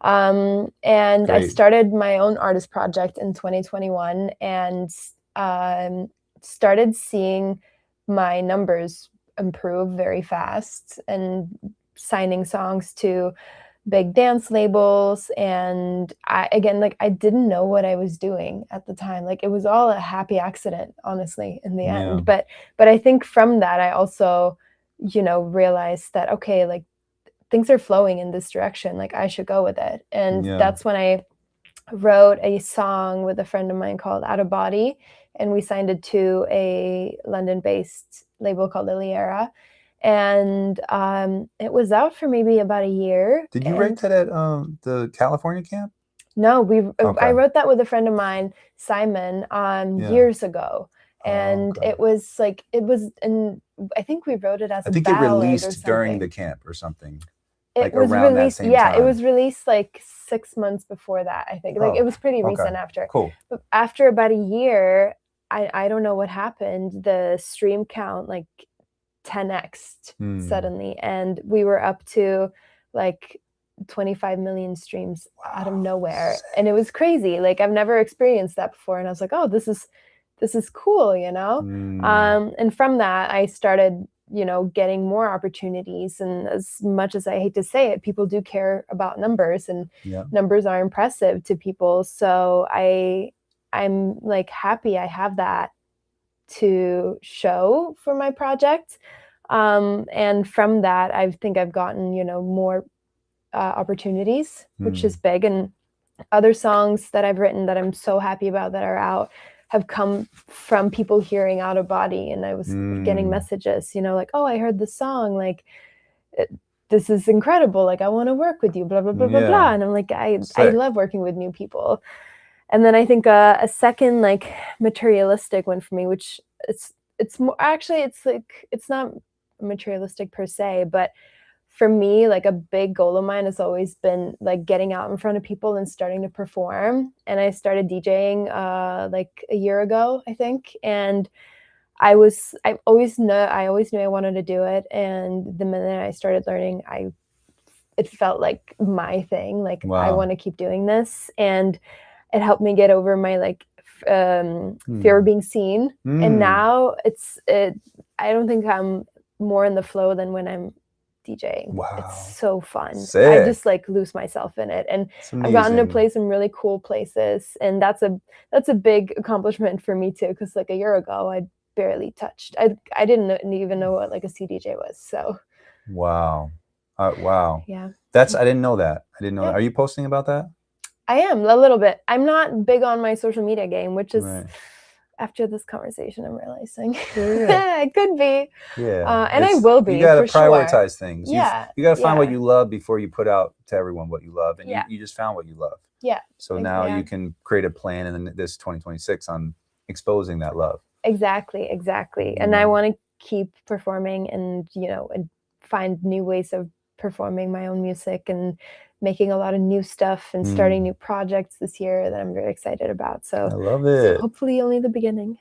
And Great. I started my own artist project in 2021 and started seeing my numbers improve very fast and signing songs to big dance labels. And I didn't know what I was doing at the time. Like it was all a happy accident, honestly, in the end. But I think from that, I also, realized that, okay, like things are flowing in this direction. Like I should go with it. And that's when I wrote a song with a friend of mine called Out of Body. And we signed it to a London-based label called Liliera. And it was out for maybe about a year. Did you write that at the California camp? No, I wrote that with a friend of mine, Simon, years ago. And it was I think we wrote it as a ballad. I think it released during the camp or something. It was released, it was released like 6 months before that, I think. Like it was pretty recent after. Cool. But after about a year, I don't know what happened. The stream count like 10x'd suddenly, and we were up to like 25 million streams out of nowhere. And it was crazy. Like I've never experienced that before. And I was like, oh, this is cool, and from that I started getting more opportunities. And as much as I hate to say it, people do care about numbers, and numbers are impressive to people. So I'm like happy I have that to show for my project. And from that, I think I've gotten, more opportunities, which is big. And other songs that I've written that I'm so happy about that are out have come from people hearing Out of Body. And I was getting messages, like, oh, I heard this song, like, this is incredible. Like, I want to work with you, blah, blah, blah, blah, blah. And I'm like, I love working with new people. And then I think a second like materialistic one for me, which it's more, actually it's not materialistic per se, but for me, like a big goal of mine has always been like getting out in front of people and starting to perform. And I started DJing like a year ago, I think. And I always knew I wanted to do it. And the minute I started learning, it felt like my thing. Like I want to keep doing this. And it helped me get over my like fear of being seen. And now I don't think I'm more in the flow than when I'm DJing. Wow. It's so fun. Sick. I just like lose myself in it. And I've gotten to play some really cool places. And that's a big accomplishment for me too. Cause like a year ago, I barely touched. I didn't even know what like a CDJ was. So. Wow. Wow. Yeah. I didn't know that. Are you posting about that? I am a little bit. I'm not big on my social media game, which is after this conversation, I'm realizing it could be. Yeah. And I will be. You got to prioritize sure. things. Yeah. You got to find what you love before you put out to everyone what you love. And you just found what you love. Yeah. So now you can create a plan in this 2026 on exposing that love. Exactly. And I want to keep performing and, and find new ways of performing my own music and making a lot of new stuff and starting new projects this year that I'm very excited about. So I love it. So hopefully only the beginning.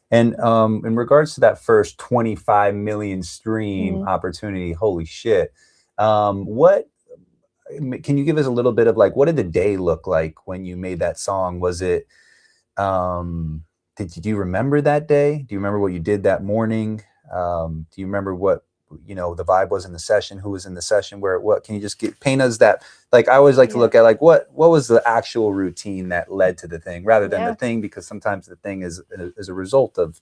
And in regards to that first 25 million stream opportunity, holy shit. What can you give us a little bit of like, what did the day look like when you made that song? Was it, do you remember that day? Do you remember what you did that morning? Do you remember what, you know, the vibe was in the session, who was in the session, what can you just paint us that, like, I always like to look at like, what was the actual routine that led to the thing rather than the thing, because sometimes the thing is a result of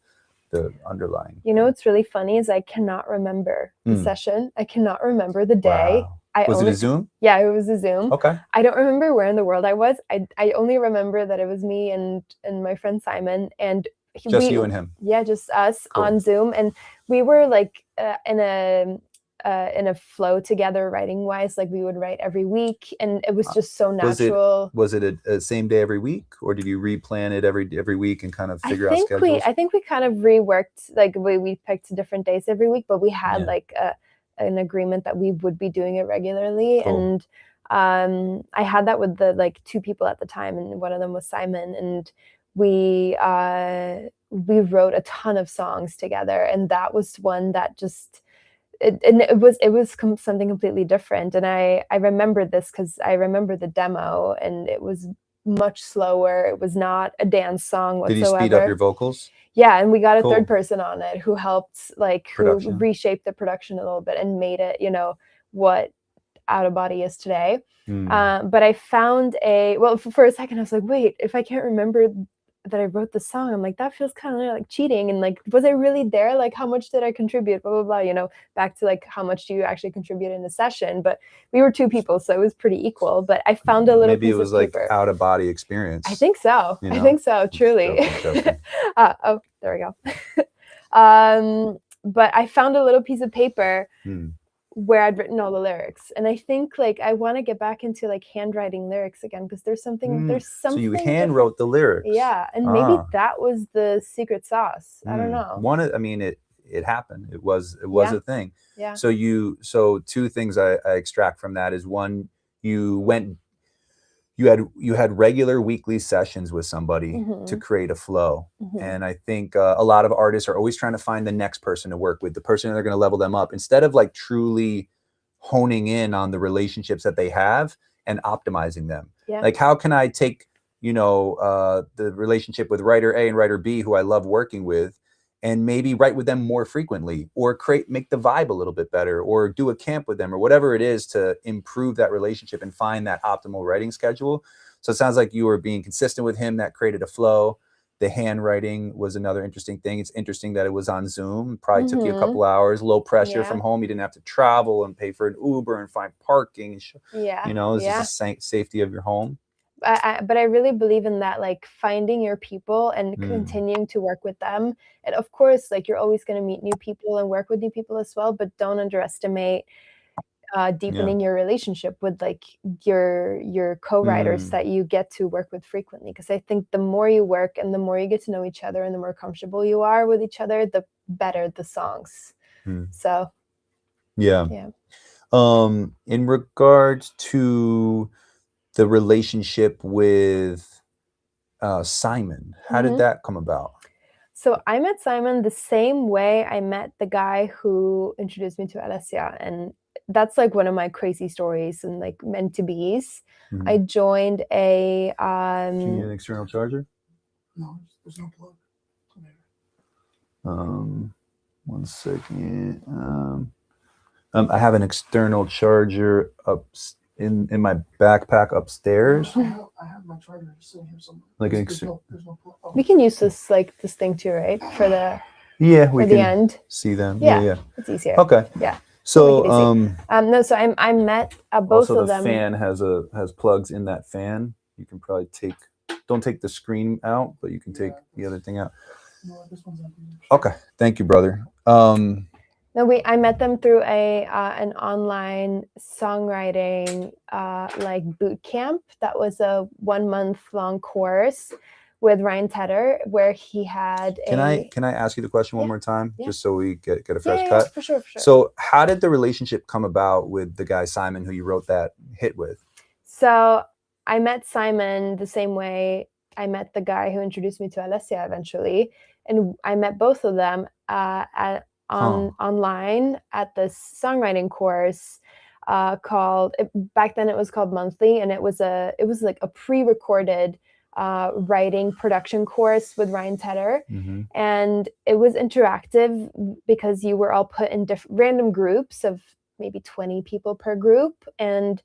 the underlying. You know, what's really funny is I cannot remember the session. I cannot remember the day. Wow. Was it a Zoom? Yeah, it was a Zoom. Okay. I don't remember where in the world I was. I only remember that it was me and my friend Simon, and you and him. Yeah, just us on Zoom, and we were like in a flow together, writing wise. Like we would write every week, and it was just so natural. Was it a same day every week, or did you replan it every week and kind of figure out schedules? I think we kind of reworked, like we picked different days every week, but we had like an agreement that we would be doing it regularly. Cool. And I had that with the like two people at the time, and one of them was Simon, and we wrote a ton of songs together, and that was one that just it was something completely different. And I remember this because I remember the demo, and it was much slower. It was not a dance song whatsoever. Did you speed up your vocals? Yeah, and we got a third person on it who helped, like, Production. who reshaped the production a little bit and made it, you know, what Out of Body is today. But I found for a second I was like, wait, if I can't remember that I wrote the song, I'm like, that feels kind of like cheating. And like, was I really there? Like, how much did I contribute? Blah, blah, blah. You know, back to like, how much do you actually contribute in a session? But we were two people, so it was pretty equal. But I found a little piece of paper. Maybe it was like out of body experience. I think so. You know? I think so, truly. Joking. Oh, there we go. But I found a little piece of paper where I'd written all the lyrics, and I think like I want to get back into like handwriting lyrics again, because there's something. So you hand wrote the lyrics. Yeah, and maybe that was the secret sauce. I don't know. I mean, it happened. It was a thing. Yeah. So two things I extract from that is, one, you had regular weekly sessions with somebody to create a flow. And I think a lot of artists are always trying to find the next person to work with, the person they're going to level them up, instead of like truly honing in on the relationships that they have and optimizing them. Yeah. Like, how can I take, you know, the relationship with writer A and writer B, who I love working with, and maybe write with them more frequently, or make the vibe a little bit better, or do a camp with them, or whatever it is to improve that relationship and find that optimal writing schedule. So it sounds like you were being consistent with him. That created a flow. The handwriting was another interesting thing. It's interesting that it was on Zoom. Probably took you a couple hours, low pressure from home. You didn't have to travel and pay for an Uber and find parking. You know, this is the safety of your home. But I really believe in that, like finding your people and continuing to work with them. And of course, like you're always going to meet new people and work with new people as well, but don't underestimate deepening your relationship with like your co-writers that you get to work with frequently. Because I think the more you work and the more you get to know each other and the more comfortable you are with each other, the better the songs. So yeah. In regards to the relationship with Simon, how did that come about? So I met Simon the same way I met the guy who introduced me to Alessia, and that's like one of my crazy stories and like meant to be's. I joined a Do you need an external charger? No, there's no plug. One second. I have an external charger in my backpack upstairs. I have my charger sitting here somewhere. Like there's no plug. Oh. We can use this thing too, right? For the we the can end. see them. Yeah, it's easier. Okay. Yeah. So no, so I met both also of them. the fan has plugs in that fan. You can probably don't take the screen out, but you can take the other thing out. No, this one's empty. Okay, thank you, brother. No, I met them through an online songwriting like boot camp. That was a 1 month long course with Ryan Tedder, where he had Can I ask you the question one more time, just so we get a fresh cut? For sure. So how did the relationship come about with the guy Simon, who you wrote that hit with? So I met Simon the same way I met the guy who introduced me to Alessia eventually, and I met both of them online at this songwriting course. called, back then it was called Monthly, and it was like a pre-recorded writing production course with Ryan Tedder. Mm-hmm. And it was interactive because you were all put in random groups of maybe 20 people per group, and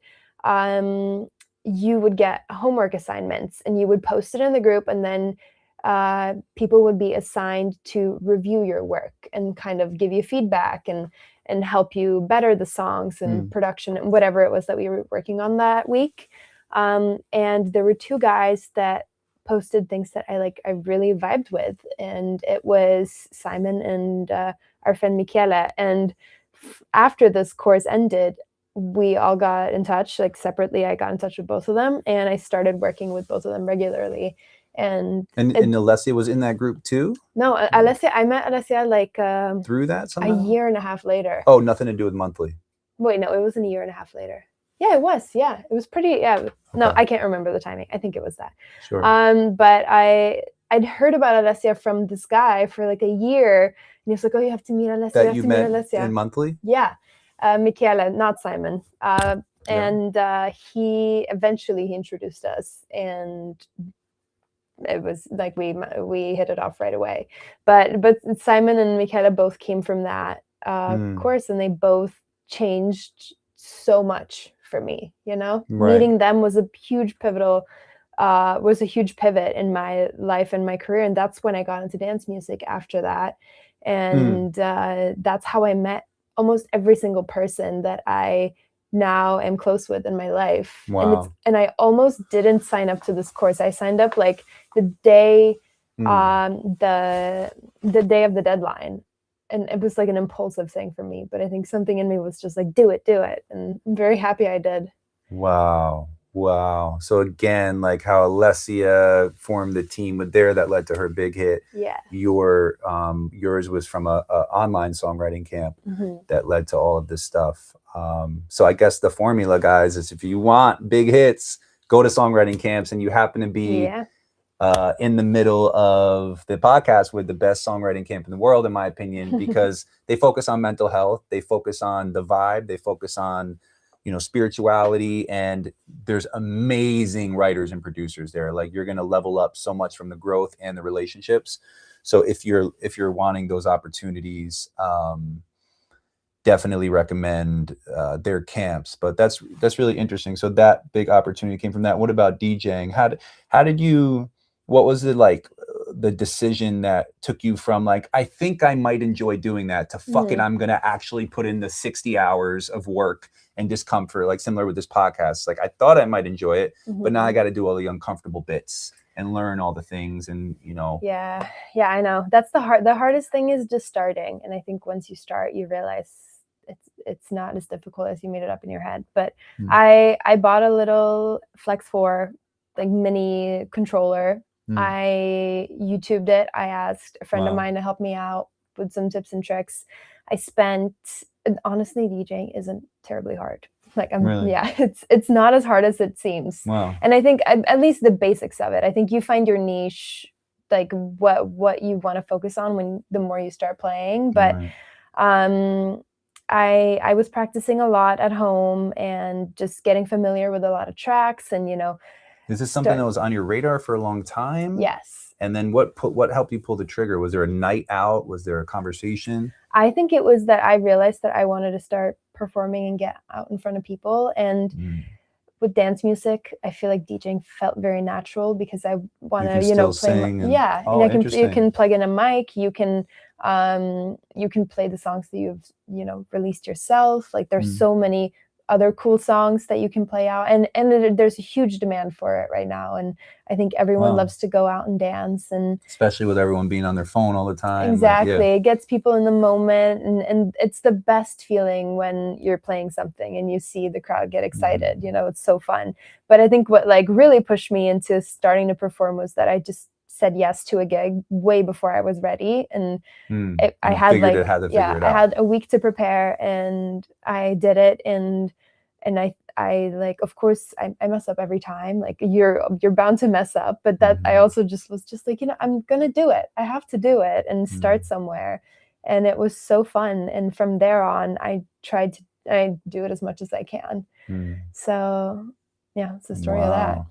you would get homework assignments and you would post it in the group, and then people would be assigned to review your work and kind of give you feedback and help you better the songs and production and whatever it was that we were working on that week. And there were two guys that posted things that I really vibed with, and it was Simon and our friend Michele. And after this course ended, we all got in touch, like separately. I got in touch with both of them, and I started working with both of them regularly. And Alessia was in that group too? No, Alessia, I met Alessia like through that somehow? a year and a half later. Oh, nothing to do with Monthly. Wait, no, it wasn't a year and a half later. Yeah, it was. Yeah, it was pretty. Yeah, okay. No, I can't remember the timing. I think it was that. Sure. But I'd heard about Alessia from this guy for like a year, and he was like, "Oh, you have to meet Alessia." That you met in Monthly? Yeah, Michele, not Simon. And he introduced us, and it was like we hit it off right away. But Simon and Michele both came from that course, and they both changed so much for me. Meeting them was a huge pivot in my life and my career, and that's when I got into dance music after that. And that's how I met almost every single person that I now am close with in my life. Wow. And I almost didn't sign up to this course. I signed up like the day the day of the deadline, and it was like an impulsive thing for me, but I think something in me was just like, do it, and I'm very happy I did. Wow. So again, like how Alessia formed the team with there that led to her big hit. Yeah. Yours was from a online songwriting camp that led to all of this stuff. So I guess the formula, guys, is if you want big hits, go to songwriting camps, and you happen to be in the middle of the podcast with the best songwriting camp in the world, in my opinion, because they focus on mental health, they focus on the vibe, they focus on spirituality, and there's amazing writers and producers there. Like, you're going to level up so much from the growth and the relationships. So if you're wanting those opportunities, definitely recommend their camps. But that's really interesting. So that big opportunity came from that. What about DJing? What was it like, the decision that took you from like, I think I might enjoy doing that, to fuck it, I'm gonna actually put in the 60 hours of work and discomfort, like similar with this podcast. Like, I thought I might enjoy it, but now I got to do all the uncomfortable bits and learn all the things, and Yeah, I know. That's the hardest thing is just starting. And I think once you start, you realize it's not as difficult as you made it up in your head. But I bought a little Flex 4 like mini controller. I YouTubed it. I asked a friend of mine to help me out with some tips and tricks. Honestly, DJing isn't terribly hard. Like, it's not as hard as it seems. Wow. And I think at least the basics of it, I think you find your niche, like what you want to focus on the more you start playing. But I was practicing a lot at home and just getting familiar with a lot of tracks, and Is this something that was on your radar for a long time? Yes. And then what helped you pull the trigger? Was there a night out? Was there a conversation? I think it was that I realized that I wanted to start performing and get out in front of people. And with dance music, I feel like DJing felt very natural because I want to, play. You can plug in a mic. You can play the songs that you've, released yourself. Like, there's so many other cool songs that you can play out, and there's a huge demand for it right now, and I think everyone loves to go out and dance, and especially with everyone being on their phone all the time. Exactly. It gets people in the moment, and it's the best feeling when you're playing something and you see the crowd get excited. It's so fun. But I think what like really pushed me into starting to perform was that I just said yes to a gig way before I was ready, and I had a week to prepare, and I did it, and I like, of course I mess up every time, like you're bound to mess up, but that I also just was just like, I'm gonna do it. I have to do it and start somewhere. And it was so fun. And from there on, I tried to I do it as much as I can. So yeah, it's the story of that.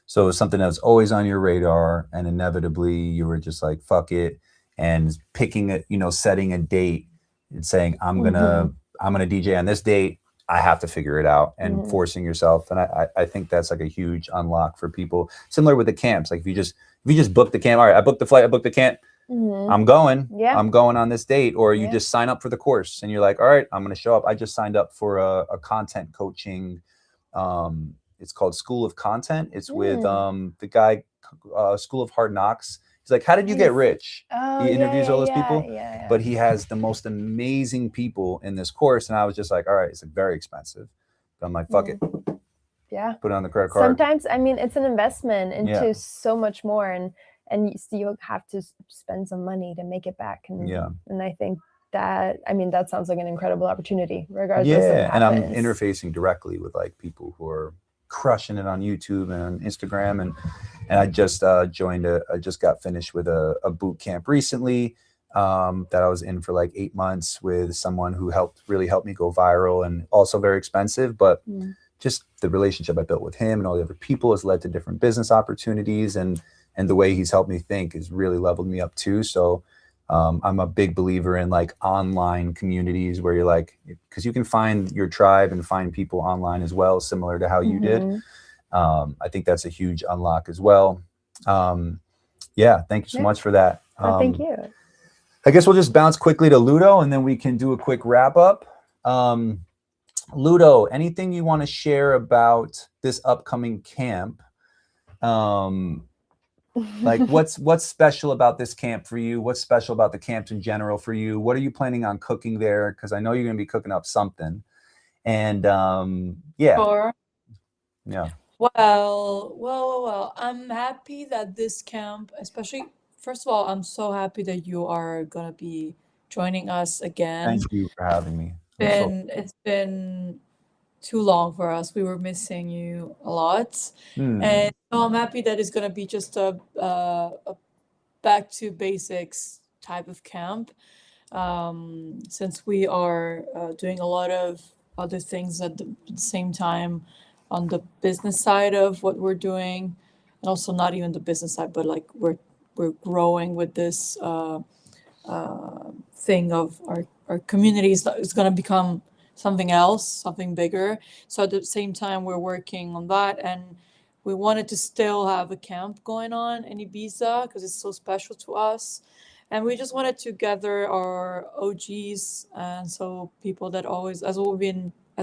So it was something that was always on your radar, and inevitably you were just like, fuck it, and picking it, you know, setting a date and saying, I'm gonna DJ on this date. I have to figure it out, and forcing yourself. And I think that's like a huge unlock for people. Similar with the camps. Like if you just book the camp, all right, I booked the flight, I booked the camp. I'm going. Yeah. I'm going on this date. Or you just sign up for the course and you're like, all right, I'm going to show up. I just signed up for a content coaching. It's called School of Content. It's with the guy, School of Hard Knocks. He's like, how did you get rich? He interviews all those people, but he has the most amazing people in this course. And I was just like, all right, it's like very expensive. But I'm like, fuck it. Yeah. Put it on the credit card. Sometimes, I mean, it's an investment into so much more, and you have to spend some money to make it back. And I think that, I mean, that sounds like an incredible opportunity, regardless of what and I'm happens. interfacing directly with like people who are crushing it on YouTube and on Instagram, and I just I just got finished with a boot camp recently that I was in for like 8 months with someone who really helped me go viral, and also very expensive, but just the relationship I built with him and all the other people has led to different business opportunities, and the way he's helped me think has really leveled me up too. So I'm a big believer in like online communities where you're like, because you can find your tribe and find people online as well, similar to how you did. I think that's a huge unlock as well. Yeah, thank you so much for that. Thank you. I guess we'll just bounce quickly to Ludo, and then we can do a quick wrap up. Ludo, anything you want to share about this upcoming camp? Like what's special about this camp for you? What's special about the camps in general for you? What are you planning on cooking there? Because I know you're going to be cooking up something. And Sure. Yeah. Well, I'm happy that this camp, especially, first of all, I'm so happy that you are gonna be joining us again. Thank you for having me. It's been too long for us. We were missing you a lot. And so I'm happy that it's gonna be just a back to basics type of camp. Since we are doing a lot of other things at the same time on the business side of what we're doing, and also not even the business side, but like we're growing with this thing of our communities that is going to become something else, something bigger. So at the same time, we're working on that, and we wanted to still have a camp going on in Ibiza because it's so special to us. And we just wanted to gather our OGs, and so people that has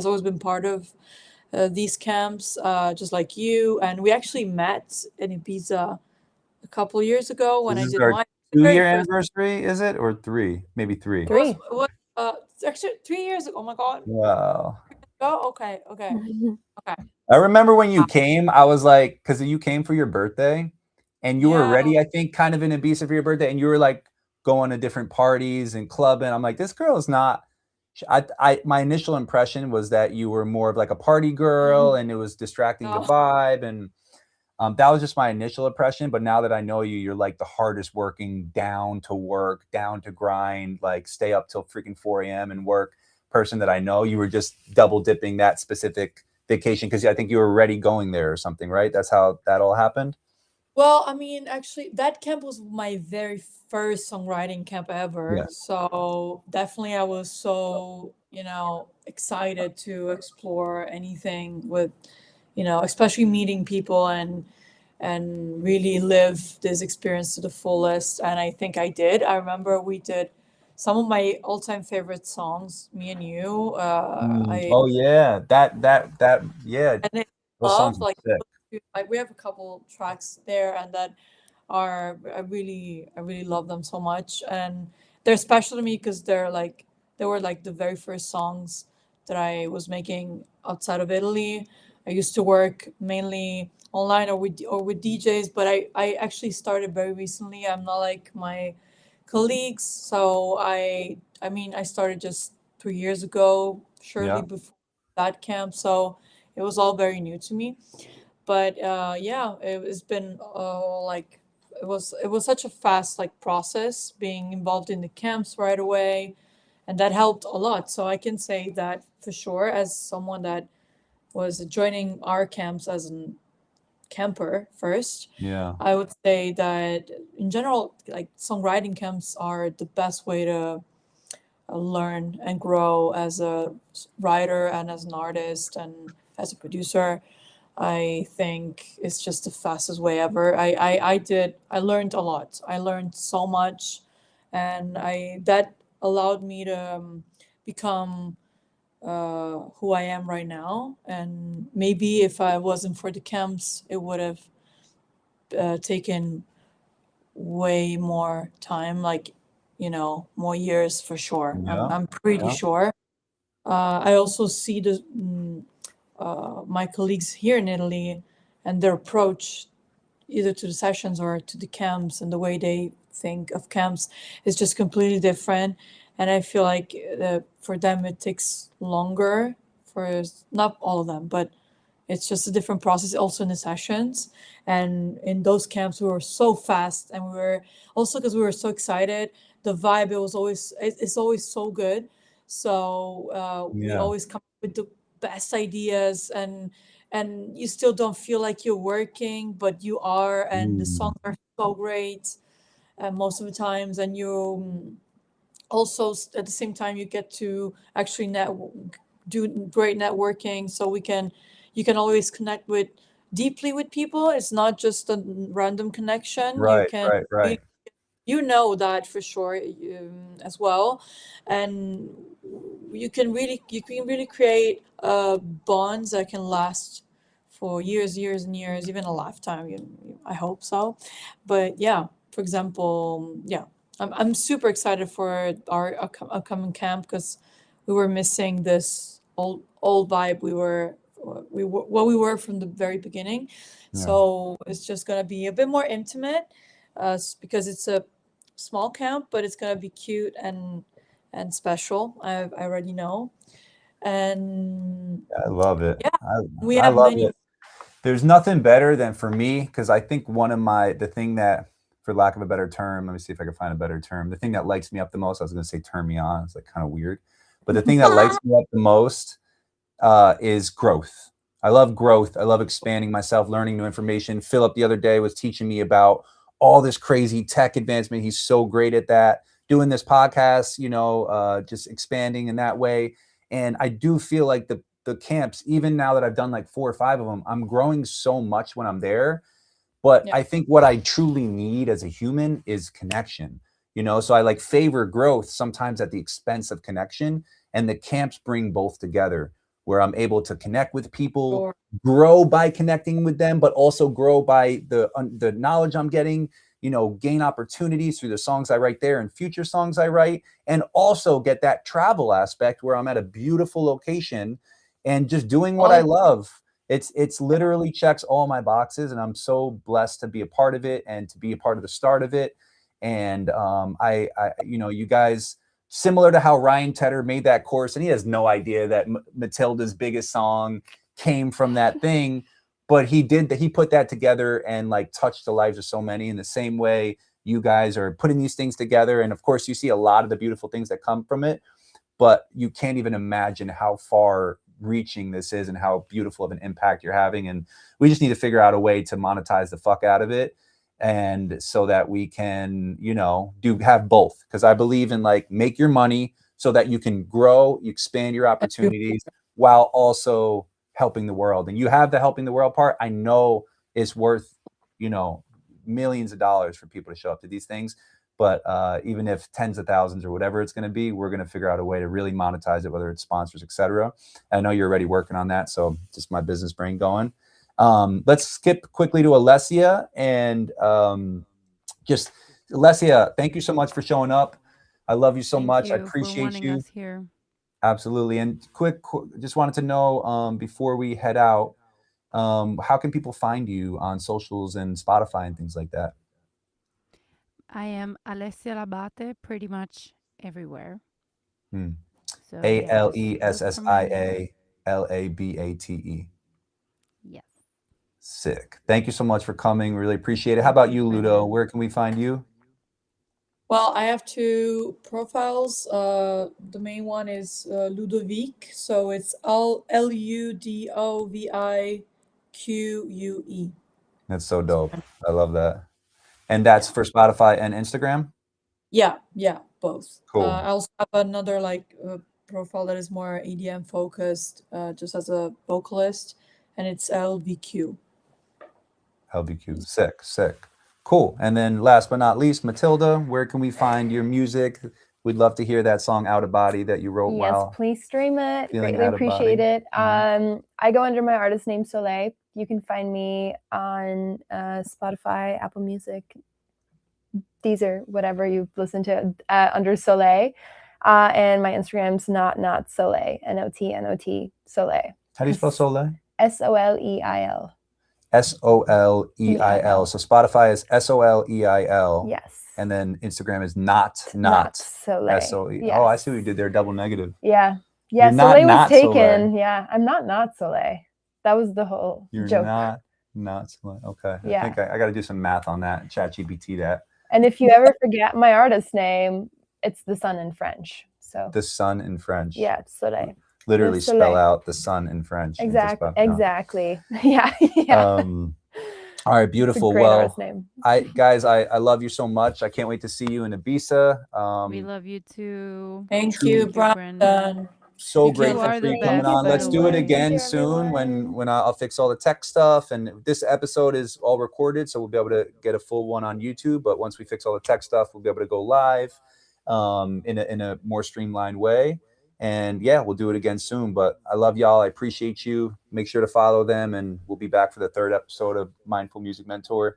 always been part of these camps, just like you. And we actually met in Ibiza a couple years ago when I did my 2-year anniversary, is it? Or 3? Maybe 3. It's actually 3 years ago. Oh my God. Wow. Oh, okay. I remember when you came, I was like, because you came for your birthday, and you were already, I think, kind of in Ibiza for your birthday, and you were like going to different parties and clubbing. I'm like, this girl is not. My initial impression was that you were more of like a party girl, and it was distracting the vibe, and that was just my initial impression. But now that I know you, you're like the hardest working, down to work, down to grind, like stay up till freaking 4 a.m. and work person that I know. You were just double dipping that specific vacation because I think you were already going there or something, right? That's how that all happened. Well, I mean, actually, that camp was my very first songwriting camp ever. Yes. So definitely I was so, excited to explore anything with, especially meeting people and really live this experience to the fullest. And I think I did. I remember we did some of my all-time favorite songs, me and you. Oh yeah, that yeah. And I Those songs love are sick. we have a couple tracks there, and that are I really love them so much, and they're special to me because they were like the very first songs that I was making outside of Italy. I used to work mainly online or with DJs, but I actually started very recently. I'm not like my colleagues, so I started just 3 years ago, shortly before that camp, so it was all very new to me. But it's been it was such a fast process being involved in the camps right away, and that helped a lot. So I can say that for sure, as someone that was joining our camps as a camper first, Yeah. I would say that in general, like songwriting camps are the best way to learn and grow as a writer and as an artist and as a producer. I think it's just the fastest way ever. I learned a lot. I learned so much, and that allowed me to become who I am right now. And maybe if I wasn't for the camps, it would have taken way more time, like, more years for sure. Yeah. I'm pretty Yeah. sure. I also see my colleagues here in Italy and their approach either to the sessions or to the camps, and the way they think of camps is just completely different. And I feel like for them it takes longer, for not all of them, but it's just a different process also in the sessions. And in those camps we were so fast, and we were also, because we were so excited, the vibe, it's always so good. So we Yeah. always come up with the best ideas, and you still don't feel like you're working, but you are, and the songs are so great most of the times. And you also at the same time you get to actually do great networking, so you can always connect with deeply with people. It's not just a random connection. You Right. can Right. really, Right. that for sure, as well. And you can really create bonds that can last for years and years, even a lifetime. I hope so. But yeah, for example, yeah, I'm super excited for our upcoming camp, because we were missing this old vibe we were from the very beginning. Yeah. So it's just gonna be a bit more intimate, because it's a small camp, but it's gonna be cute and special. I already know. And I love it. yeah, we I have love many. it. There's nothing better than, for me, because I think the thing that, for lack of a better term, let me see if I can find a better term. The thing that lights me up the most, I was going to say turn me on. It's like kind of weird. But the thing that lights me up the most is growth. I love growth. I love expanding myself, learning new information. Philip the other day was teaching me about all this crazy tech advancement. He's so great at that. Doing this podcast, just expanding in that way. And I do feel like the camps, even now that I've done like 4 or 5 of them, I'm growing so much when I'm there. But Yeah. I think what I truly need as a human is connection, so I like favor growth sometimes at the expense of connection. And the camps bring both together, where I'm able to connect with people, Sure. grow by connecting with them, but also grow by the knowledge I'm getting, gain opportunities through the songs I write there and future songs I write, and also get that travel aspect where I'm at a beautiful location and just doing what I love. It's literally checks all my boxes, and I'm so blessed to be a part of it and to be a part of the start of it. And I you guys, similar to how Ryan Tedder made that course, and he has no idea that Matilda's biggest song came from that thing, but he put that together and like touched the lives of so many. In the same way, you guys are putting these things together, and of course, you see a lot of the beautiful things that come from it, but you can't even imagine how far reaching this is and how beautiful of an impact you're having. And we just need to figure out a way to monetize the fuck out of it, and so that we can have both, because I believe in like make your money so that you can grow, you expand your opportunities while also helping the world. And you have the helping the world part. I know it's worth millions of dollars for people to show up to these things. But even if tens of thousands or whatever it's going to be, we're going to figure out a way to really monetize it, whether it's sponsors, etc. I know you're already working on that, so just my business brain going. Let's skip quickly to Alessia, and just Alessia, thank you so much for showing up. I love you so much. I appreciate you. Us here. Absolutely. And quick, just wanted to know before we head out, how can people find you on socials and Spotify and things like that? I am Alessia Labate pretty much everywhere. So ALESSIA LABATE. Yes. Sick. Thank you so much for coming. Really appreciate it. How about you, Ludo? Where can we find you? Well, I have two profiles. The main one is Ludovique, so it's Ludovique. That's so dope. I love that. And that's for Spotify and Instagram? Yeah, both. Cool. I also have another profile that is more EDM focused, just as a vocalist, and it's LVQ. LBQ. Sick. Cool. And then last but not least, Matilda, where can we find your music? We'd love to hear that song Out of Body that you wrote Yes, while please stream it. feeling Greatly out of appreciate body. it. I go under my artist name Soleil. You can find me on Spotify, Apple Music, Deezer, whatever you listen to, under Soleil. And my Instagram's not Soleil, NOT Soleil. How do you spell Soleil? SOLEIL. SOLEIL. So Spotify is SOLEIL. Yes. And then Instagram is not Soleil. SOE. Yes. Oh, I see what you did there. Double negative. Yeah. You're Soleil was not taken. Soleil. Yeah, I'm not Soleil. That was the whole You're joke. not Soleil. Okay. Yeah. I think I got to do some math on that. ChatGPT that. And if you ever forget my artist name, it's the sun in French. So The sun in French. yeah, it's Soleil. Literally It's Soleil. spell out the sun in French. Exactly. Yeah. All right, It's a beautiful. great Well, artist name. I love you so much. I can't wait to see you in Ibiza. We love you too. Thank you, Brandon. So You grateful are for you the coming best, on. by Let's the do it way. again Thank you, soon everyone. when I'll fix all the tech stuff. And this episode is all recorded, so we'll be able to get a full one on YouTube. But once we fix all the tech stuff, we'll be able to go live in a more streamlined way. And yeah, we'll do it again soon. But I love y'all. I appreciate you. Make sure to follow them, and we'll be back for the third episode of Mindful Music Mentor.